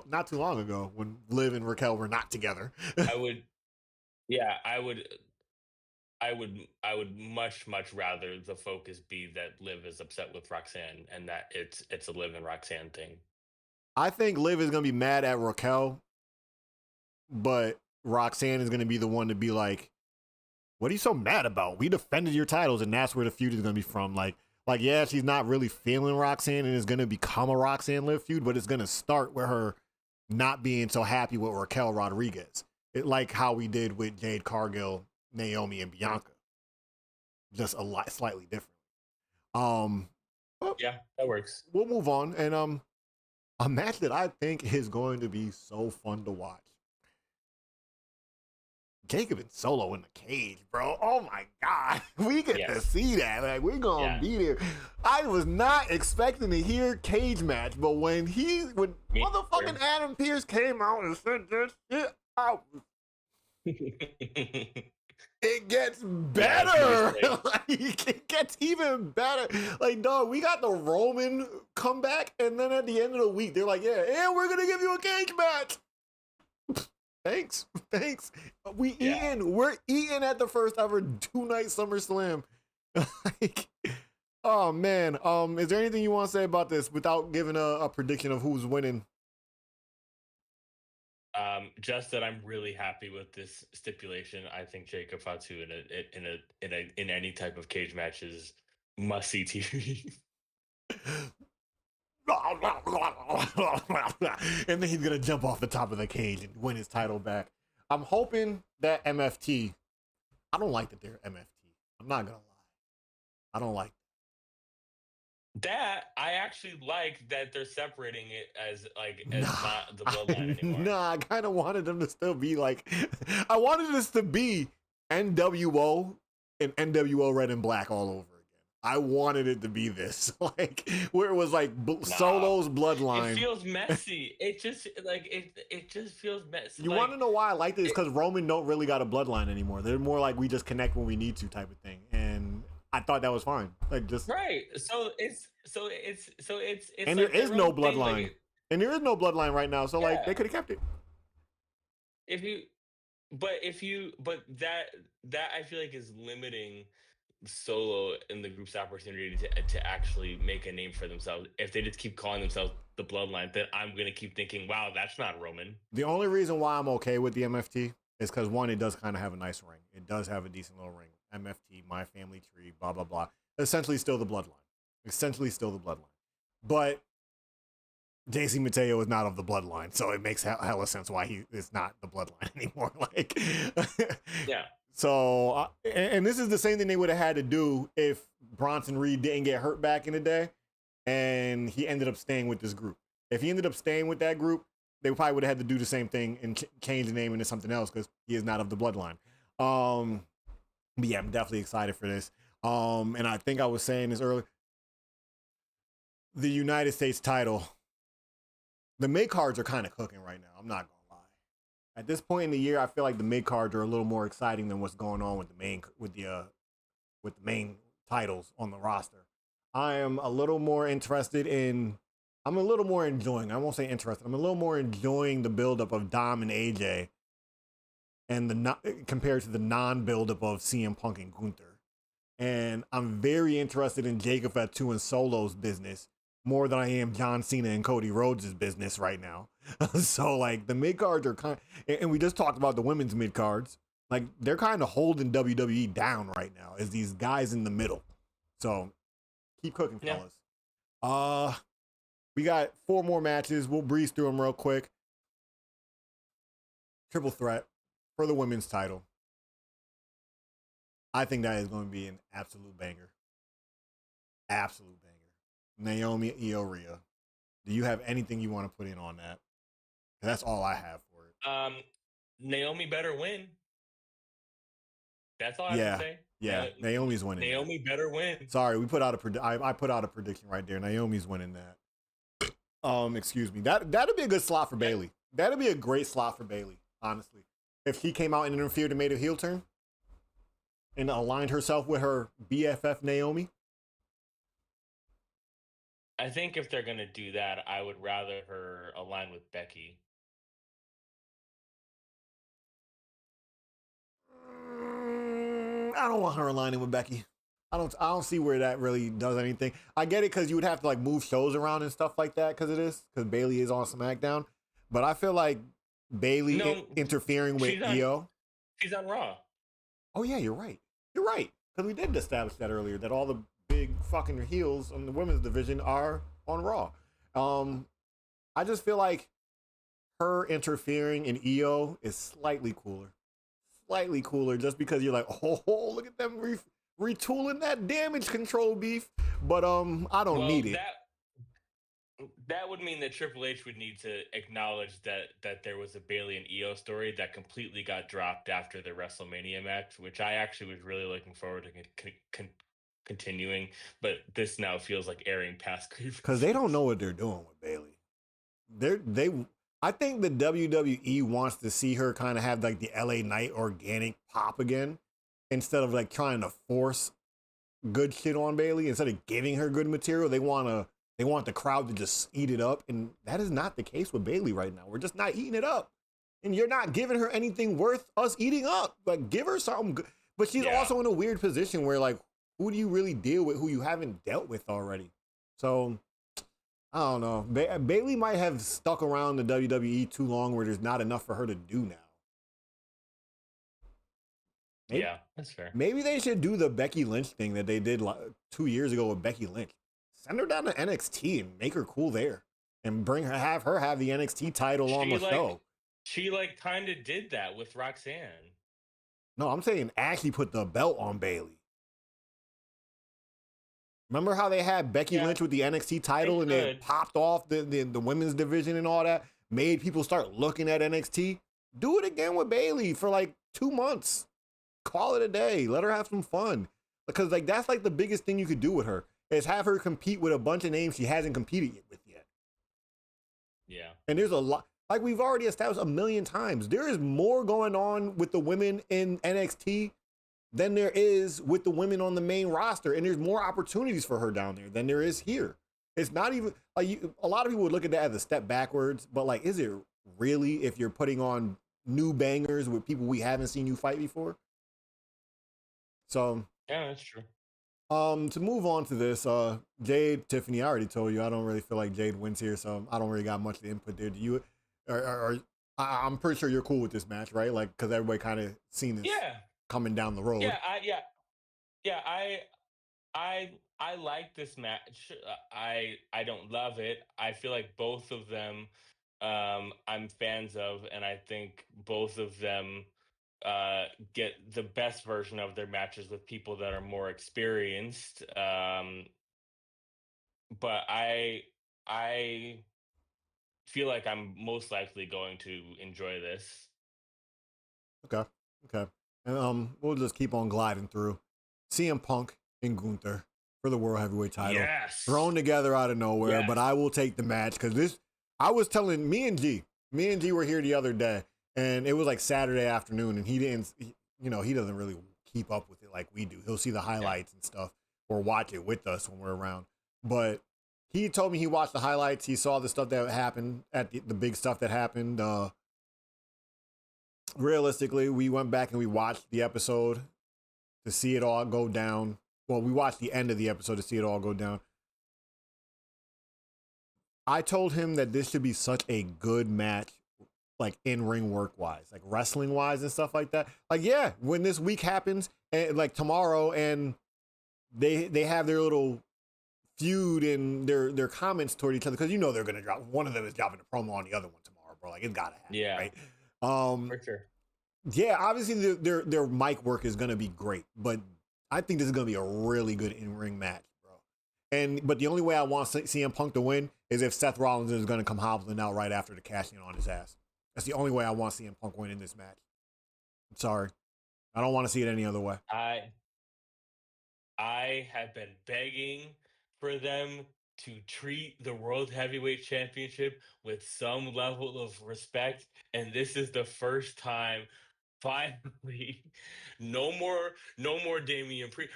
not too long ago when Liv and Raquel were not together.
I would, yeah, I would much rather the focus be that Liv is upset with Roxanne and that it's a Liv and Roxanne thing.
I think Liv is gonna be mad at Raquel, but Roxanne is gonna be the one to be like, "What are you so mad about? We defended your titles," and that's where the feud is gonna be from. Like yeah, she's not really feeling Roxanne, and it's gonna become a Roxanne Liv feud, but it's gonna start with her not being so happy with Raquel Rodriguez. Like how we did with Jade Cargill, Naomi, and Bianca, just a lot slightly different. Well,
Yeah, that works.
we'll move on, and a match that I think is going to be so fun to watch. Jacob and Solo in the cage, bro. Oh my God. We get to see that. Like, we're going to be there. I was not expecting to hear cage match, but when motherfucking Adam Pearce came out and said this shit out, it gets better. Yeah, like, it gets even better. Like, dog, we got the Roman comeback, and then at the end of the week, they're like, yeah, and we're going to give you a cage match. Thanks. We're eating at the first ever 2-night SummerSlam. Like, oh man. Is there anything you want to say about this without giving a prediction of who's winning?
Just that I'm really happy with this stipulation. I think Jacob Fatu in any type of cage match is must see TV.
And then he's gonna jump off the top of the cage and win his title back. I'm hoping that MFT. I don't like that they're MFT. I'm not gonna lie. I don't like
that. I actually like that they're separating it as not the bloodline anymore.
Nah, I kind of wanted them to still be like. I wanted this to be NWO and NWO Red and Black all over. I wanted it to be this, like where it was like Solo's bloodline.
It feels messy. It just feels messy.
You want to know why I like this? Because Roman don't really got a bloodline anymore. They're more like we just connect when we need to type of thing, and I thought that was fine. Like just
right. So it's
and there is no bloodline, and there is no bloodline right now. So like they could have kept it.
But that I feel like is limiting Solo in the group's opportunity to actually make a name for themselves. If they just keep calling themselves the Bloodline, then I'm gonna keep thinking, wow, that's not Roman.
The only reason why I'm okay with the MFT is because one, it does kind of have a nice ring. It does have a decent little ring. MFT, My Family Tree, blah blah blah. Essentially still the Bloodline. But JC Mateo is not of the Bloodline, so it makes hella sense why he is not the Bloodline anymore. Like,
yeah.
So, and this is the same thing they would have had to do if Bronson Reed didn't get hurt back in the day and he ended up staying with this group. If he ended up staying with that group, they probably would have had to do the same thing and change the name into something else because he is not of the bloodline. But yeah, I'm definitely excited for this. And I think I was saying this earlier. The United States title, the mid cards are kind of cooking right now. I'm not going to lie. At this point in the year, I feel like the mid cards are a little more exciting than what's going on with the main titles on the roster. I am a little more interested in. I'm a little more enjoying. I won't say interested. I'm a little more enjoying the buildup of Dom and AJ, and compared to the non-buildup of CM Punk and Gunther. And I'm very interested in Jacob Fatu and Solo's business more than I am John Cena and Cody Rhodes' business right now. So like the mid cards are and we just talked about the women's mid cards. Like they're kind of holding WWE down right now as these guys in the middle. So keep cooking, fellas. We got 4 more matches. We'll breeze through them real quick. Triple threat for the women's title. I think that is going to be an absolute banger. Absolute banger. Naomi, Io, Rhea. Do you have anything you want to put in on that? That's all I have for it.
Naomi better win. That's all I have to say.
Yeah, Naomi's winning.
Naomi better win.
Sorry, we put out I put out a prediction right there. Naomi's winning that. Excuse me. That'd be a good slot for Bayley. That'd be a great slot for Bayley, honestly. If he came out and interfered and made a heel turn. and aligned herself with her BFF Naomi?
I think if they're gonna do that, I would rather her align with Becky.
I don't want her aligning with Becky. I don't see where that really does anything. I get it because you would have to like move shows around and stuff like that because Bailey is on SmackDown. But I feel like Bailey
No,
interfering with
she's on
Io.
she's on Raw.
Oh yeah, you're right. You're right because we did establish that earlier that all the big fucking heels in the women's division are on Raw. Um, I just feel like her interfering in Io is slightly cooler, just because you're like, oh, look at them retooling that damage control beef. But I don't
Well,
need it
that would mean that Triple H would need to acknowledge that there was a Bailey and Io story that completely got dropped after the WrestleMania match, which I actually was really looking forward to continuing. But this now feels like airing past
because they don't
grievances.
know what they're doing with Bailey. They I think the WWE wants to see her kind of have like the LA Knight organic pop again, instead of like trying to force good shit on Bailey. Instead of giving her good material, they want the crowd to just eat it up, and that is not the case with Bailey right now. We're just not eating it up, and you're not giving her anything worth us eating up. Like, give her something good. But she's
Yeah,
also in a weird position where like, who do you really deal with who you haven't dealt with already? So I don't know. Bailey might have stuck around the WWE too long, where there's not enough for her to do now. Maybe,
yeah, that's fair.
maybe they should do the Becky Lynch thing that they did 2 years ago with Becky Lynch. Send her down to NXT and make her cool there, and have her have the NXT title on
She
the show.
like she like kind of did that with Roxanne.
No, I'm saying actually put the belt on Bailey. Remember how they had Becky
Yeah,
Lynch with the NXT
they
title and it
could.
popped off the women's division and all that? Made people start looking at NXT. Do it again with Bailey for like 2 months. Call it a day. Let her have some fun. Because like that's like the biggest thing you could do with her is have her compete with a bunch of names she hasn't competed with yet.
Yeah.
And there's a lot, like we've already established a million times. There is more going on with the women in NXT than there is with the women on the main roster, and there's more opportunities for her down there than there is here. It's not even like a lot of people would look at that as a step backwards, but like, is it really if you're putting on new bangers with people we haven't seen you fight before? So,
Yeah, that's true.
to move on to this, Jade, Tiffany, I already told you I don't really feel like Jade wins here, so I don't really got much to input there. Do you? I'm pretty sure you're cool with this match, right? Like, because everybody kind of seen this
Yeah.
coming down the road.
Yeah, I like this match. I don't love it. I feel like both of them I'm fans of, and I think both of them get the best version of their matches with people that are more experienced. But I feel like I'm most likely going to enjoy this.
Okay. Okay. And we'll just keep on gliding through. CM Punk and Gunther for the World Heavyweight title.
Yes.
Thrown together out of nowhere, but
Yes.
I will take the match because this I was telling me and G were here the other day, and it was like Saturday afternoon, and he doesn't really keep up with it like we do. He'll see the
Yeah.
highlights and stuff or watch it with us when we're around. But he told me he watched the highlights, he saw the stuff that happened at the big stuff that happened. Realistically, we went back and we watched the episode to see it all go down. Well, we watched the end of the episode to see it all go down. I told him that this should be such a good match, like in ring work wise, like wrestling wise and stuff like that. Like, yeah, when this week happens and like tomorrow, and they have their little feud and their comments toward each other, because they're gonna drop one of them is dropping a promo on the other one tomorrow, bro. Like, it's gotta happen,
Yeah,
right? Um,
for sure.
yeah, obviously their mic work is gonna be great, but I think this is gonna be a really good in ring match, bro. But the only way I want CM Punk to win is if Seth Rollins is gonna come hobbling out right after the cash in on his ass. That's the only way I want CM Punk win in this match. I'm sorry, I don't want to see it any other way.
I have been begging for them to treat the World Heavyweight Championship with some level of respect, and this is the first time Finally, no more Damian Priest.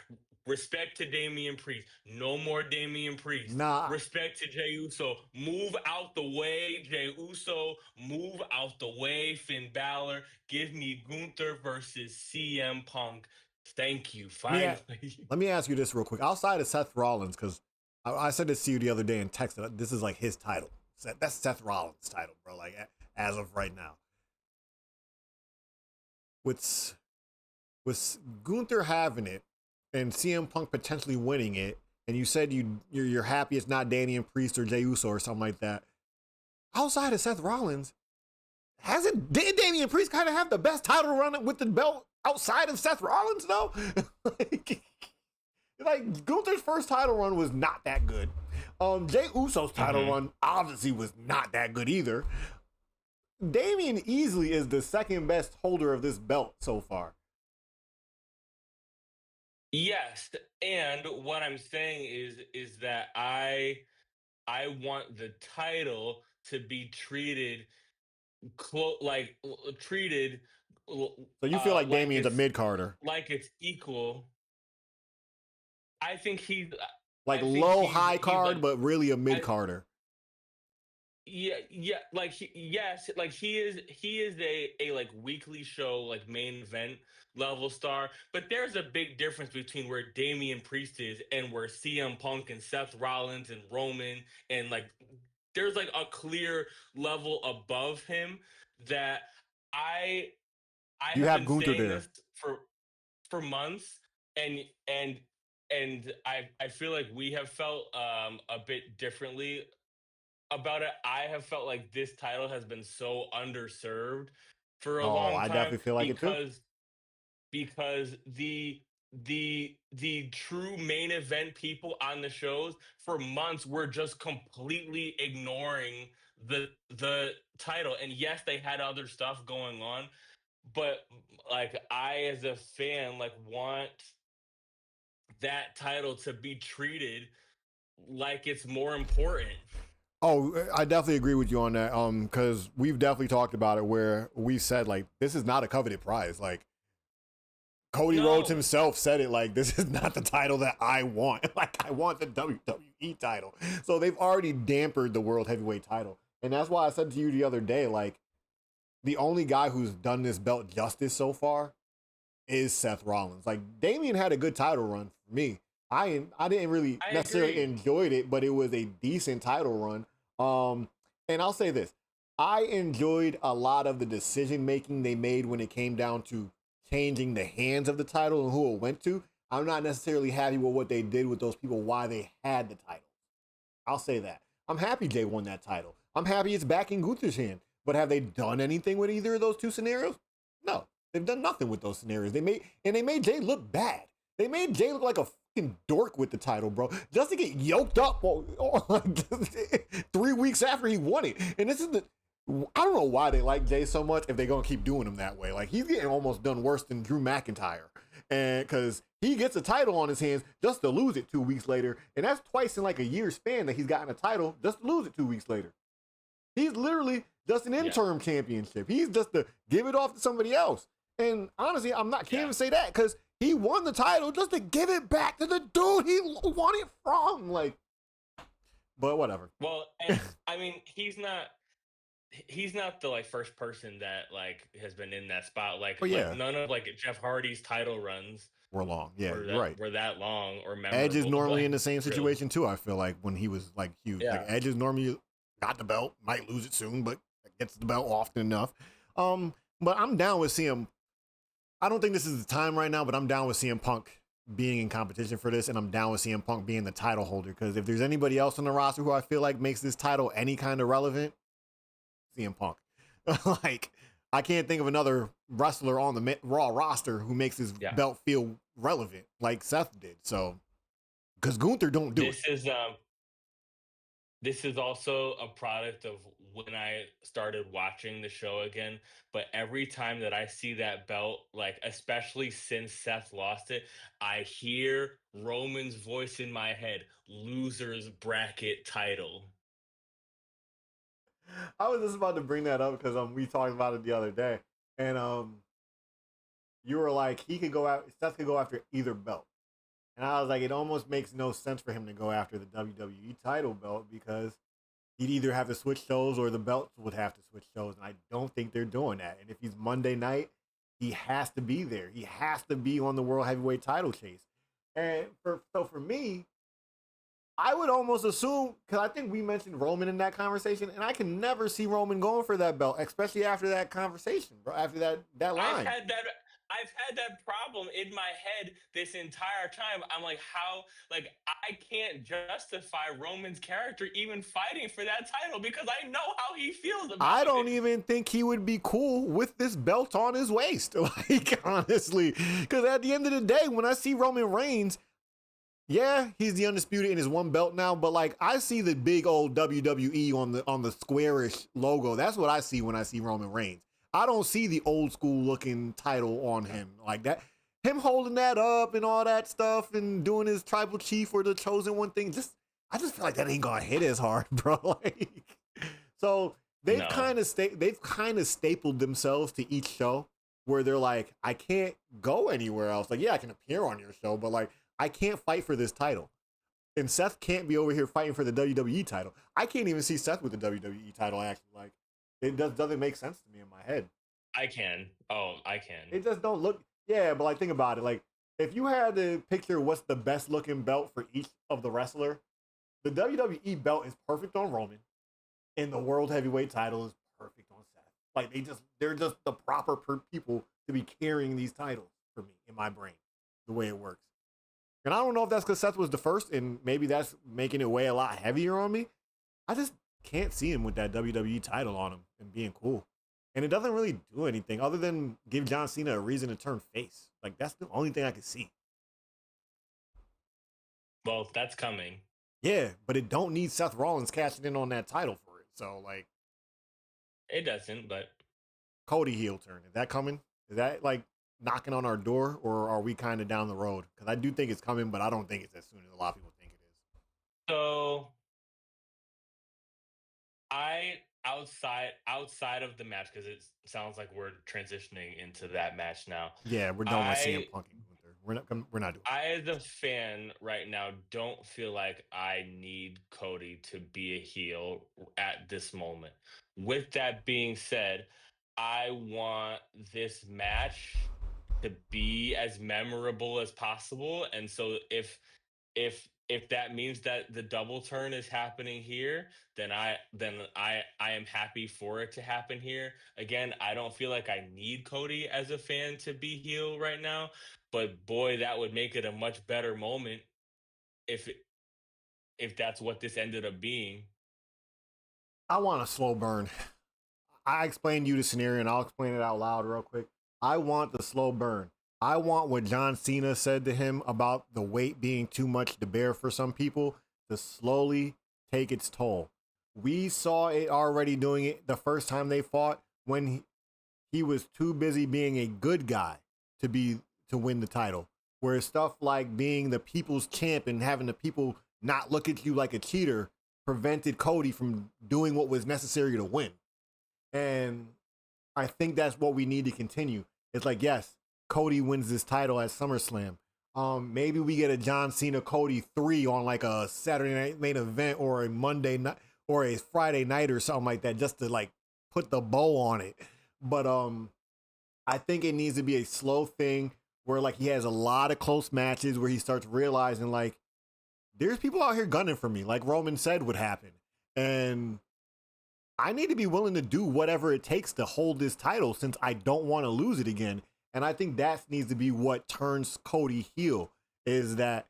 Respect to Damian Priest. No more Damian Priest.
Nah,
Respect to Jey Uso. Move out the way, Jey Uso. Move out the way, Finn Balor. Give me Gunther versus CM Punk. Thank you.
let me
Finally.
let me ask you this real quick. Outside of Seth Rollins, because I said this to you the other day in text that this is like his title. That's Seth Rollins' title, bro. Like as of right now, with Gunther having it and CM Punk potentially winning it, and you said you're happy it's not Damian Priest or Jey Uso or something like that. Outside of Seth Rollins, did Damian Priest kind of have the best title run with the belt outside of Seth Rollins though? like Gunther's first title run was not that good. Jey Uso's title run obviously was not that good either. Damian easily is the second best holder of this belt so far.
Yes, and what I'm saying is that I want the title to be treated treated
So you feel like
like
Damian's a mid Carter,
it's equal. I think he's
like
I think
low
he's
high
he's
card,
like
but really a mid
I
Carter.
yeah, like yes, like he is a like weekly show like main event level star, but there's a big difference between where Damian Priest is and where CM Punk and Seth Rollins and Roman and like there's like a clear level above him that I I
You
have
have
been
Gunther
saying
there.
this for months and and I feel like we have felt a bit differently about it. I have felt like this title has been so underserved for a
Oh,
long
I
time
definitely feel like it too.
because the true main event people on the shows for months were just completely ignoring the title. And yes, they had other stuff going on, but like I as a fan like want that title to be treated like it's more important.
Oh, I definitely agree with you on that. Because we've definitely talked about it where we said like this is not a coveted prize. Like Cody Rhodes
No.
himself said it like this is not the title that I want. Like I want the WWE title. So they've already dampered the world heavyweight title. And that's why I said to you the other day, like the only guy who's done this belt justice so far is Seth Rollins. Like Damian had a good title run for me. I didn't really
I
necessarily
agree.
enjoyed it, but it was a decent title run. Um, and I'll say this: I enjoyed a lot of the decision making they made when it came down to changing the hands of the title and who it went to. I'm not necessarily happy with what they did with those people, why they had the title. I'll say that. I'm happy Jay won that title. I'm happy it's back in Gunther's hand. But have they done anything with either of those two scenarios? No, they've done nothing with those scenarios. They made Jay look bad. They made Jay look like a fucking dork with the title, bro. Just to get yoked up 3 weeks after he won it. And this is the I don't know why they like Jay so much if they're gonna keep doing him that way. Like he's getting almost done worse than Drew McIntyre. And because he gets a title on his hands just to lose it 2 weeks later. And that's twice in like a year span that he's gotten a title just to lose it 2 weeks later. He's literally just an
Yeah.
interim championship. He's just to give it off to somebody else. And honestly, can't
Yeah.
even say that because he won the title just to give it back to the dude he won it from. Like, but whatever.
Well, and I mean, he's not the like first person that like has been in that spot.
But
Like
yeah,
none of like Jeff Hardy's title runs
we're long. Yeah,
were
you're right.
that long or
Edge is
memorable.
normally
Like
in the same
really.
situation too. I feel like when he was like huge, like
Yeah.
Edge is normally got the belt, might lose it soon, but gets the belt often enough. But I'm down with CM. I don't think this is the time right now, but I'm down with CM Punk being in competition for this, and I'm down with CM Punk being the title holder because if there's anybody else on the roster who I feel like makes this title any kind of relevant, CM Punk. like I can't think of another wrestler on the Raw roster who makes his
Yeah.
belt feel relevant like Seth did. So because Gunther don't do it.
This is this is also a product of when I started watching the show again. But every time that I see that belt, like especially since Seth lost it, I hear Roman's voice in my head, losers bracket title.
I was just about to bring that up because we talked about it the other day, and you were like, he could go out, Seth could go after either belt. And I was like, it almost makes no sense for him to go after the WWE title belt because he'd either have to switch shows or the belts would have to switch shows. And I don't think they're doing that. And if he's Monday night, he has to be there. He has to be on the World Heavyweight title chase. And for me, I would almost assume, because I think we mentioned Roman in that conversation, and I can never see Roman going for that belt, especially after that conversation, bro, after that
I've
line.
had that. I've had that problem in my head this entire time. I'm like, how? Like, I can't justify Roman's character even fighting for that title because I know how he feels
I
about
don't
it.
even think he would be cool with this belt on his waist, like, honestly. Because at the end of the day, when I see Roman Reigns, yeah, he's the undisputed in his one belt now, but like I see the big old WWE on the squarish logo. That's what I see when I see Roman Reigns. I don't see the old school looking title on him like that. Him holding that up and all that stuff and doing his tribal chief or the chosen one thing. I just feel like that ain't gonna hit as hard, bro. Like, so
No,
they've kind of stapled themselves to each show where they're like, I can't go anywhere else. Like, yeah, I can appear on your show, but like I can't fight for this title. And Seth can't be over here fighting for the WWE title. I can't even see Seth with the WWE title actually. Like doesn't make sense to me in my head.
I can. Oh, I can.
It just don't look yeah, but like think about it. Like if you had to picture what's the best looking belt for each of the wrestler, the WWE belt is perfect on Roman, and the World Heavyweight title is perfect on Seth. Like they're just the proper people to be carrying these titles for me in my brain, the way it works. And I don't know if that's because Seth was the first, and maybe that's making it weigh a lot heavier on me. I just can't see him with that WWE title on him and being cool. And it doesn't really do anything other than give John Cena a reason to turn face. Like that's the only thing I can see.
Well, that's coming.
Yeah, but it don't need Seth Rollins cashing in on that title for it. So like
It doesn't, but
Cody heel turn, is that coming? Is that like knocking on our door, or are we kind of down the road? Because I do think it's coming, but I don't think it's as soon as a lot of people think it is.
so I outside of the match because it sounds like we're transitioning into that match now.
Yeah, we're done with CM
I
Punk and Gunther. We're not doing
I as a fan right now don't feel like I need Cody to be a heel at this moment. With that being said, I want this match to be as memorable as possible. And so if that means that the double turn is happening here, then I am happy for it to happen here. Again, I don't feel like I need Cody as a fan to be heel right now, but boy, that would make it a much better moment if if that's what this ended up being.
I want a slow burn. I explained you the scenario and I'll explain it out loud real quick. I want the slow burn. I want what John Cena said to him about the weight being too much to bear for some people to slowly take its toll. We saw it already doing it the first time they fought when he was too busy being a good guy to win the title. Where stuff like being the people's champ and having the people not look at you like a cheater prevented Cody from doing what was necessary to win. And I think that's what we need to continue. It's like, yes, Cody wins this title at SummerSlam. Maybe we get a John Cena Cody 3 on like a Saturday night main event or a Monday night or a Friday night or something like that, just to like put the bow on it. But I think it needs to be a slow thing where like he has a lot of close matches where he starts realizing like there's people out here gunning for me, like Roman said would happen. And I need to be willing to do whatever it takes to hold this title since I don't want to lose it again. And I think that needs to be what turns Cody heel is that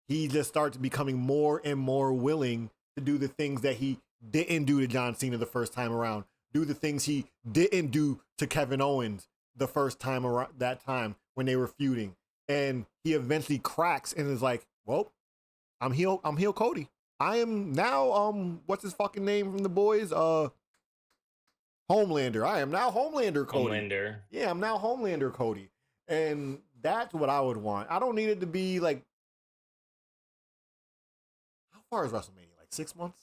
he just starts becoming more and more willing to do the things that he didn't do to John Cena the first time around, do the things he didn't do to Kevin Owens the first time around that time when they were feuding. And he eventually cracks and is like, well, I'm heel Cody. I am now what's his fucking name from the boys? Homelander. I am now Homelander Cody.
Homelander.
Yeah, I'm now Homelander Cody. And that's what I would want. I don't need it to be like how far is WrestleMania? Like 6 months?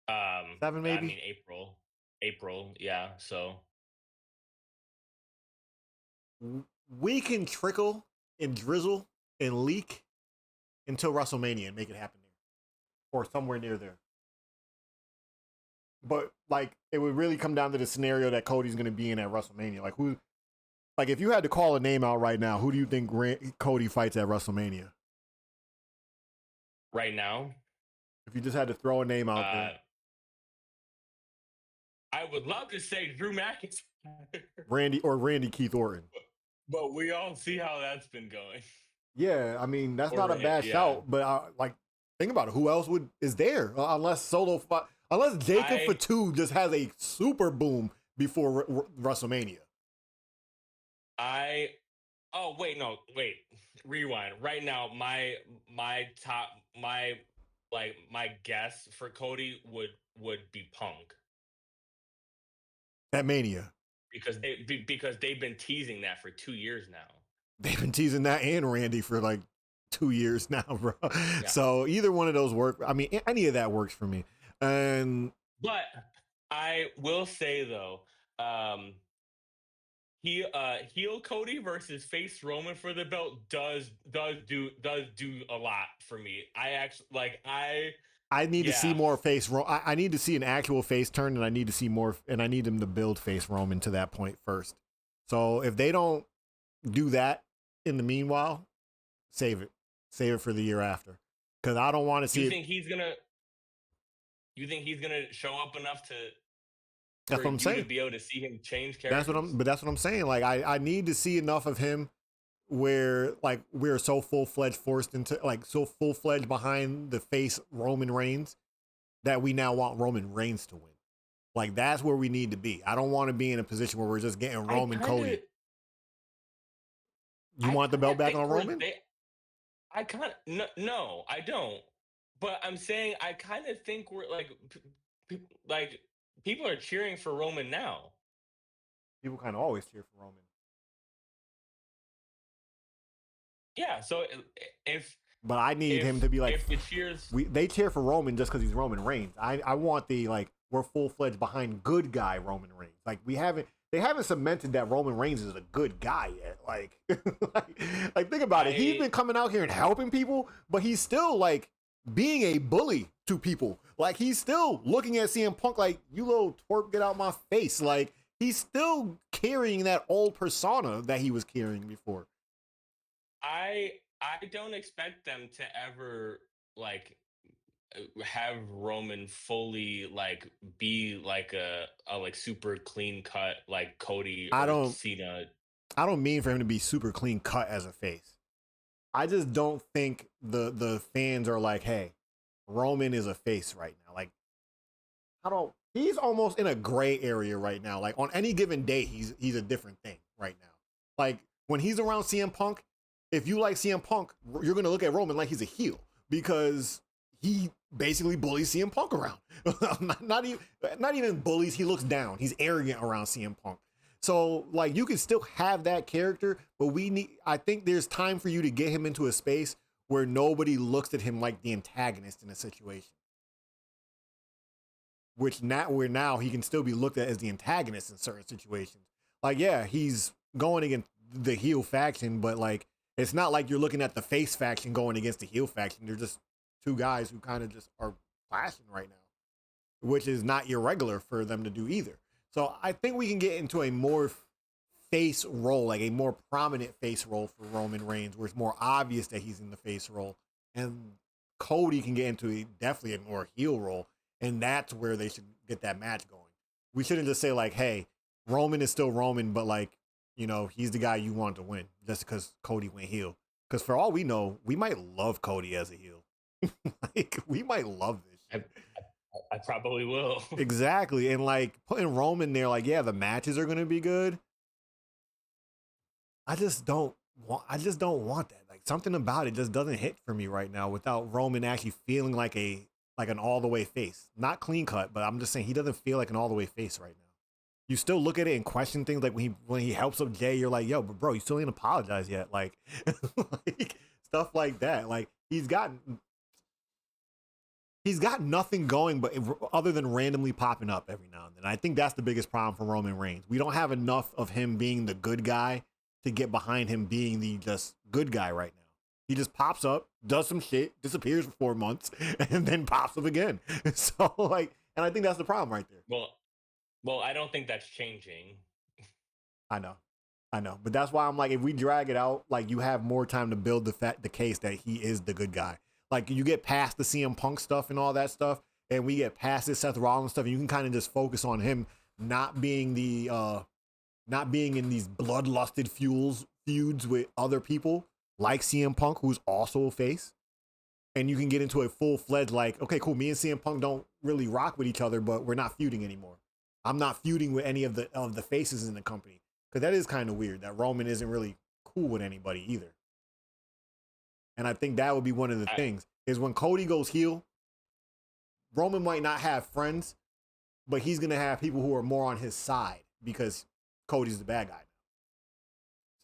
Seven
I
maybe?
mean April. April, yeah. So
we can trickle and drizzle and leak until WrestleMania and make it happen there or somewhere near there. But like, it would really come down to the scenario that Cody's going to be in at WrestleMania. Like, who? Like, if you had to call a name out right now, who do you think Cody fights at WrestleMania?
Right now,
if you just had to throw a name out there,
I would love to say Drew McIntyre,
Randy Keith Orton.
But we all see how that's been going.
Yeah, I mean, that's not a bad shout, but like, think about it. Who else is there unless unless Jacob Fatu just has a super boom before WrestleMania?
Rewind. Right now, my guess for Cody would be Punk.
At Mania.
Because they've been teasing that for 2 years now.
They've been teasing that and Randy for like 2 years now, bro. Yeah. So either one of those work. I mean, any of that works for me.
But I will say though, heel Cody versus face Roman for the belt does do a lot for me. I need
to see more face. I need to see an actual face turn, and I need to see more. And I need them to build face Roman to that point first. So if they don't do that in the meanwhile, save it for the year after, because I don't want to see.
You think he's gonna show up enough to?
That's what I'm saying.
To be able to see him change characters.
That's what I'm saying. Like I need to see enough of him where like we're so full-fledged behind the face Roman Reigns that we now want Roman Reigns to win. Like that's where we need to be. I don't want to be in a position where we're just getting Roman Cody. You want the belt back on Roman?
No, I don't. But I'm saying I kind of think we're like people are cheering for Roman now.
People kind of always cheer for Roman.
Yeah, so
but I need him to be like,
if the cheers,
they cheer for Roman just because he's Roman Reigns. I want the like we're full fledged behind good guy Roman Reigns. Like they haven't cemented that Roman Reigns is a good guy yet. Like like think about it. He's been coming out here and helping people, but he's still like being a bully to people. Like he's still looking at CM Punk like, you little twerp, get out my face. Like he's still carrying that old persona that he was carrying before.
I don't expect them to ever like have Roman fully like be like a like super clean cut like Cody or Cena.
I don't mean for him to be super clean cut as a face. I just don't think the fans are like, hey, Roman is a face right now. Like he's almost in a gray area right now. Like on any given day, he's a different thing right now. Like when he's around CM Punk, if you like CM Punk, you're going to look at Roman like he's a heel because he basically bullies CM Punk around. not even bullies. He looks down. He's arrogant around CM Punk. So like you can still have that character, but I think there's time for you to get him into a space where nobody looks at him like the antagonist in a situation. Where now he can still be looked at as the antagonist in certain situations. Like, yeah, he's going against the heel faction, but like, it's not like you're looking at the face faction going against the heel faction. They're just two guys who kind of just are clashing right now, which is not irregular for them to do either. So I think we can get into a more face role, like a more prominent face role for Roman Reigns, where it's more obvious that he's in the face role. And Cody can get into definitely a more heel role. And that's where they should get that match going. We shouldn't just say like, hey, Roman is still Roman, but like, you know, he's the guy you want to win just because Cody went heel. Because for all we know, we might love Cody as a heel. Like, we might love this shit.
I probably will.
Exactly. And like putting Roman there, like, yeah, the matches are going to be good. I just don't want that. Like something about it just doesn't hit for me right now without Roman actually feeling like an all the way face. Not clean cut, but I'm just saying he doesn't feel like an all the way face right now. You still look at it and question things like when he helps up Jay, you're like, yo, but bro, you still ain't apologized yet. Like, like stuff like that. Like he's got nothing going but other than randomly popping up every now and then. I think that's the biggest problem for Roman Reigns. We don't have enough of him being the good guy to get behind him being the just good guy right now. He just pops up, does some shit, disappears for 4 months, and then pops up again. So like, and I think that's the problem right there.
Well, I don't think that's changing.
I know. But that's why I'm like, if we drag it out, like you have more time to build the case that he is the good guy. Like you get past the CM Punk stuff and all that stuff, and we get past this Seth Rollins stuff, and you can kind of just focus on him not being not being in these bloodlusted feuds with other people like CM Punk, who's also a face. And you can get into a full-fledged, like, okay, cool, me and CM Punk don't really rock with each other, but we're not feuding anymore. I'm not feuding with any of the faces in the company. Because that is kind of weird that Roman isn't really cool with anybody either. And I think that would be one of the things, is when Cody goes heel, Roman might not have friends, but he's going to have people who are more on his side because Cody's the bad guy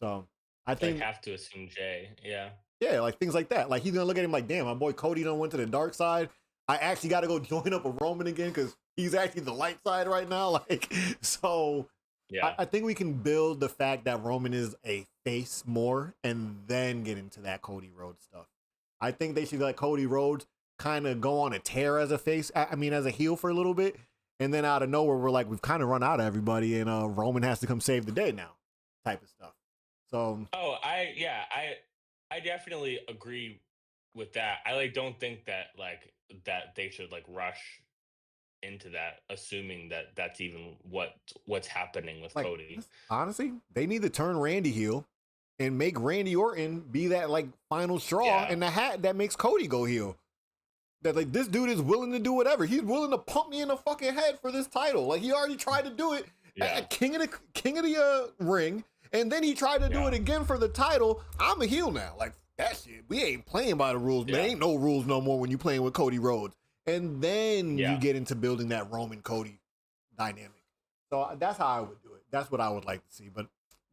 now. So I think
I have to assume Jay. Yeah.
Yeah, like things like that. Like he's going to look at him like, damn, my boy Cody done went to the dark side. I actually got to go join up with Roman again because he's actually the light side right now. Like, so yeah, I think we can build the fact that Roman is a face more and then get into that Cody Rhodes stuff. I think they should let Cody Rhodes kind of go on a tear as a face, as a heel for a little bit. And then out of nowhere, we're like, we've kind of run out of everybody and Roman has to come save the day now type of stuff. So.
Oh, I definitely agree with that. I don't think that that they should rush into that, assuming that that's even what's happening with Cody.
Honestly, they need to turn Randy heel and make Randy Orton be that final straw in the hat that makes Cody go heel. That this dude is willing to do whatever. He's willing to pump me in the fucking head for this title. He already tried to do it at King of the Ring, and then he tried to do it again for the title. I'm a heel now. That shit. We ain't playing by the rules. There ain't no rules no more when you playing with Cody Rhodes. And then you get into building that Roman Cody dynamic. So that's how I would do it. That's what I would like to see. But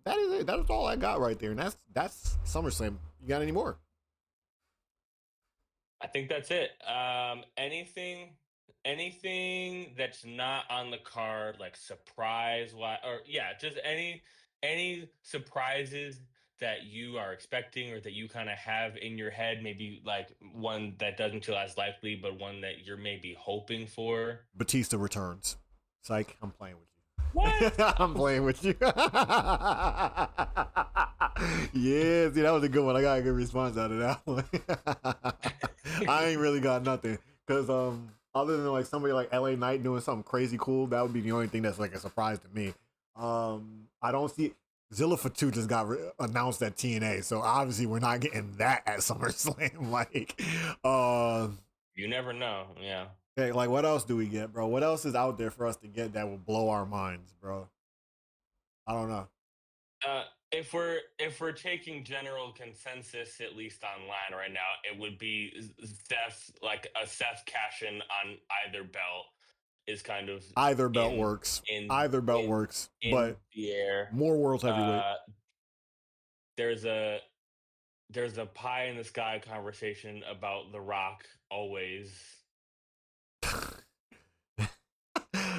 that is it. That's all I got right there. And that's SummerSlam. You got any more?
I think that's it. Anything that's not on the card, surprise just any surprises that you are expecting or that you kind of have in your head, maybe one that doesn't feel as likely, but one that you're maybe hoping for.
Batista returns. Psych, I'm playing with you.
What?
I'm playing with you. Yeah, see, that was a good one. I got a good response out of that one. I ain't really got nothing. Because other than somebody like LA Knight doing something crazy cool, that would be the only thing that's a surprise to me. I don't see Zilla Fatu just got announced at TNA, so obviously we're not getting that at SummerSlam.
You never know, yeah.
Hey, what else do we get, bro? What else is out there for us to get that will blow our minds, bro? I don't know.
If we're taking general consensus, at least online right now, it would be Seth, a Seth cash-in on either belt. Is kind of
either belt works. Either belt works, but
the air.
More world heavyweight.
There's a pie in the sky conversation about The Rock always.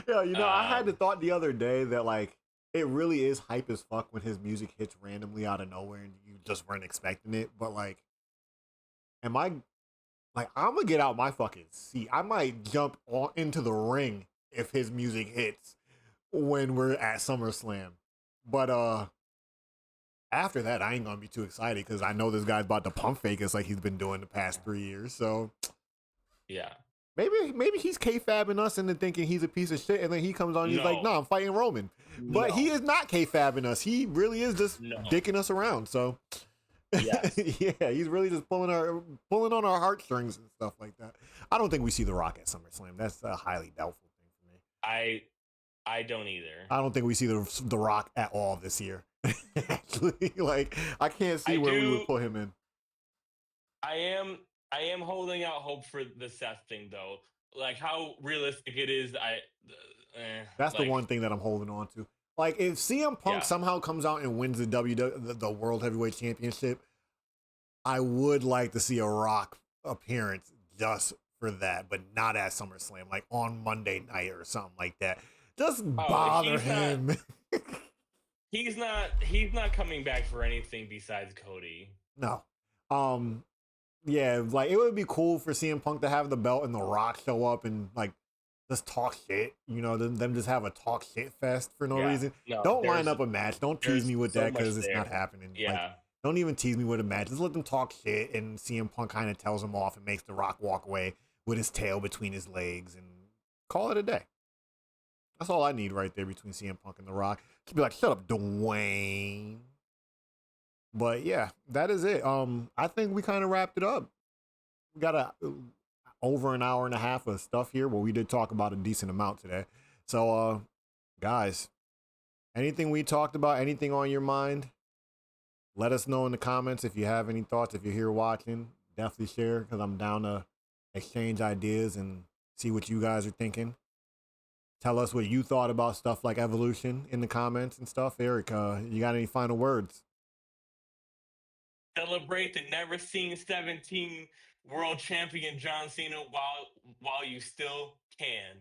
Yeah, I had the thought the other day that it really is hype as fuck when his music hits randomly out of nowhere and you just weren't expecting it. But am I? I'm gonna get out my fucking seat. I might jump into the ring if his music hits when we're at SummerSlam. But after that, I ain't gonna be too excited because I know this guy's about to pump fake us like he's been doing the past 3 years. So
yeah,
maybe he's kayfabbing us into thinking he's a piece of shit, and then he comes on and he's like, "No, I'm fighting Roman." But he is not kayfabbing us. He really is just dicking us around. So. Yes. Yeah, he's really just pulling on our heartstrings and stuff like that. I don't think we see The Rock at SummerSlam. That's a highly doubtful thing for me.
I don't either.
I don't think we see the Rock at all this year. Actually, I can't see where we would put him in.
I am holding out hope for the Seth thing though. How realistic it is.
That's the one thing that I'm holding on to. If CM Punk somehow comes out and wins the World Heavyweight Championship, I would like to see a Rock appearance just for that, but not at SummerSlam, on Monday night or something like that. Just bother him.
He's not coming back for anything besides Cody.
No. Yeah, like it would be cool for CM Punk to have the belt and The Rock show up and like just talk shit. You know, them just have a talk shit fest for no reason.
No,
Don't line up a match. Don't tease me with
so
that because
much
it's not
there.
happening.
Yeah.
Like, don't even tease me with a match. Just let them talk shit, and CM Punk kind of tells him off and makes The Rock walk away with his tail between his legs and call it a day. That's all I need right there between CM Punk and The Rock. He'd be like, "Shut up, Dwayne." But yeah, that is it. I think we kind of wrapped it up. We got over an hour and a half of stuff here, but we did talk about a decent amount today. So, guys, anything we talked about, anything on your mind, let us know in the comments if you have any thoughts. If you're here watching, definitely share because I'm down to exchange ideas and see what you guys are thinking. Tell us what you thought about stuff like Evolution in the comments and stuff. Eric, you got any final words?
Celebrate the never seen 17 world champion John Cena while you still can.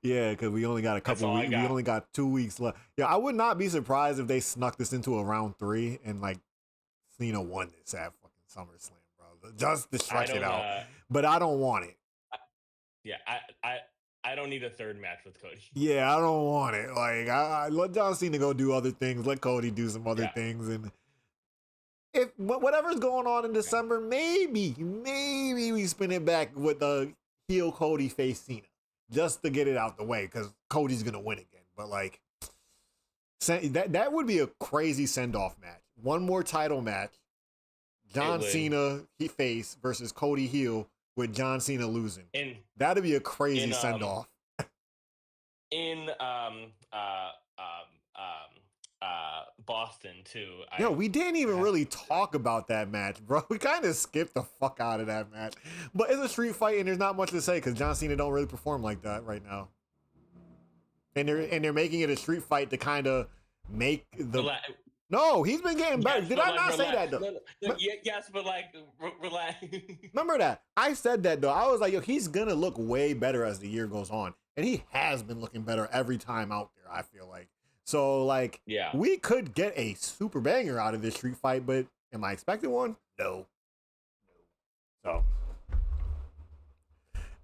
Yeah, because we only got a couple weeks. We only got 2 weeks left. Yeah, I would not be surprised if they snuck this into a round 3 and like Cena won this at fucking SummerSlam, bro. Just to stretch it out. But I don't want it.
Yeah, I don't need a third match with Cody.
Yeah, I don't want it. Like, I let John Cena go do other things. Let Cody do some other things. And if whatever's going on in December, maybe we spin it back with the heel Cody face Cena just to get it out the way because Cody's going to win again. But, like, that would be a crazy send-off match. One more title match. John Cena face versus Cody heel with John Cena losing. That'd be a crazy send-off.
In Boston too.
Yo, we didn't even really talk about that match, bro. We kind of skipped the fuck out of that match. But it's a street fight, and there's not much to say because John Cena don't really perform like that right now. And they're making it a street fight to kind of make the. No, he's been getting better. Did I not say that though?
Yes, but like, relax.
Remember that? I said that though. I was like, yo, he's gonna look way better as the year goes on, and he has been looking better every time out there. I feel like. So, like, we could get a super banger out of this street fight, but am I expecting one? No. So,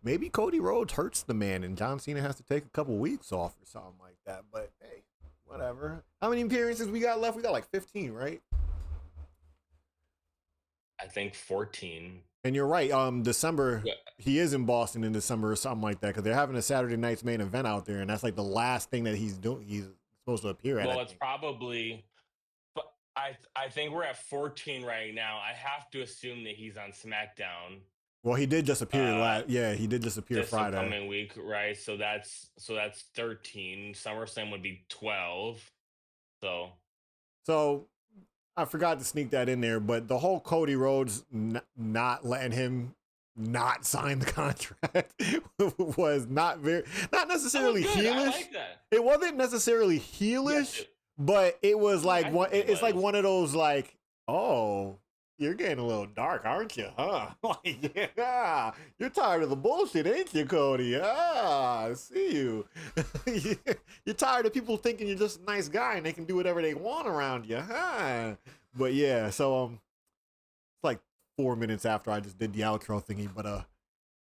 maybe Cody Rhodes hurts the man and John Cena has to take a couple weeks off or something like that. But, hey, whatever. How many appearances we got left? We got like 15, right?
I think 14.
And you're right. December, he is in Boston in December or something like that because they're having a Saturday night's main event out there, and that's like the last thing that he's doing. He's supposed to appear at.
Well, it's probably, but I think we're at 14 right now. I have to assume that he's on SmackDown.
Well, he did just appear he did just appear Friday.
Coming week, right? So that's 13. SummerSlam would be 12. So
I forgot to sneak that in there, but the whole Cody Rhodes not letting him not sign the contract was not necessarily heelish. I like that. It wasn't necessarily heelish, but it was like it's like one of those like, oh, you're getting a little dark, aren't you? Huh? Like, yeah, you're tired of the bullshit, ain't you, Cody? Ah, I see you. You're tired of people thinking you're just a nice guy and they can do whatever they want around you, huh? But yeah, so it's like 4 minutes after I just did the outro thingy, but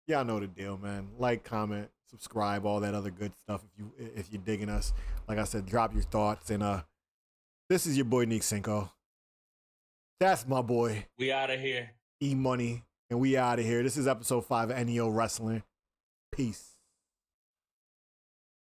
y'all know the deal, man. Like, comment, subscribe, all that other good stuff if you're digging us. Like I said, drop your thoughts, and this is your boy NeekCinco. That's my boy.
We out of here.
E-Money, and we out of here. This is episode 5 of NEO Wrestling. Peace.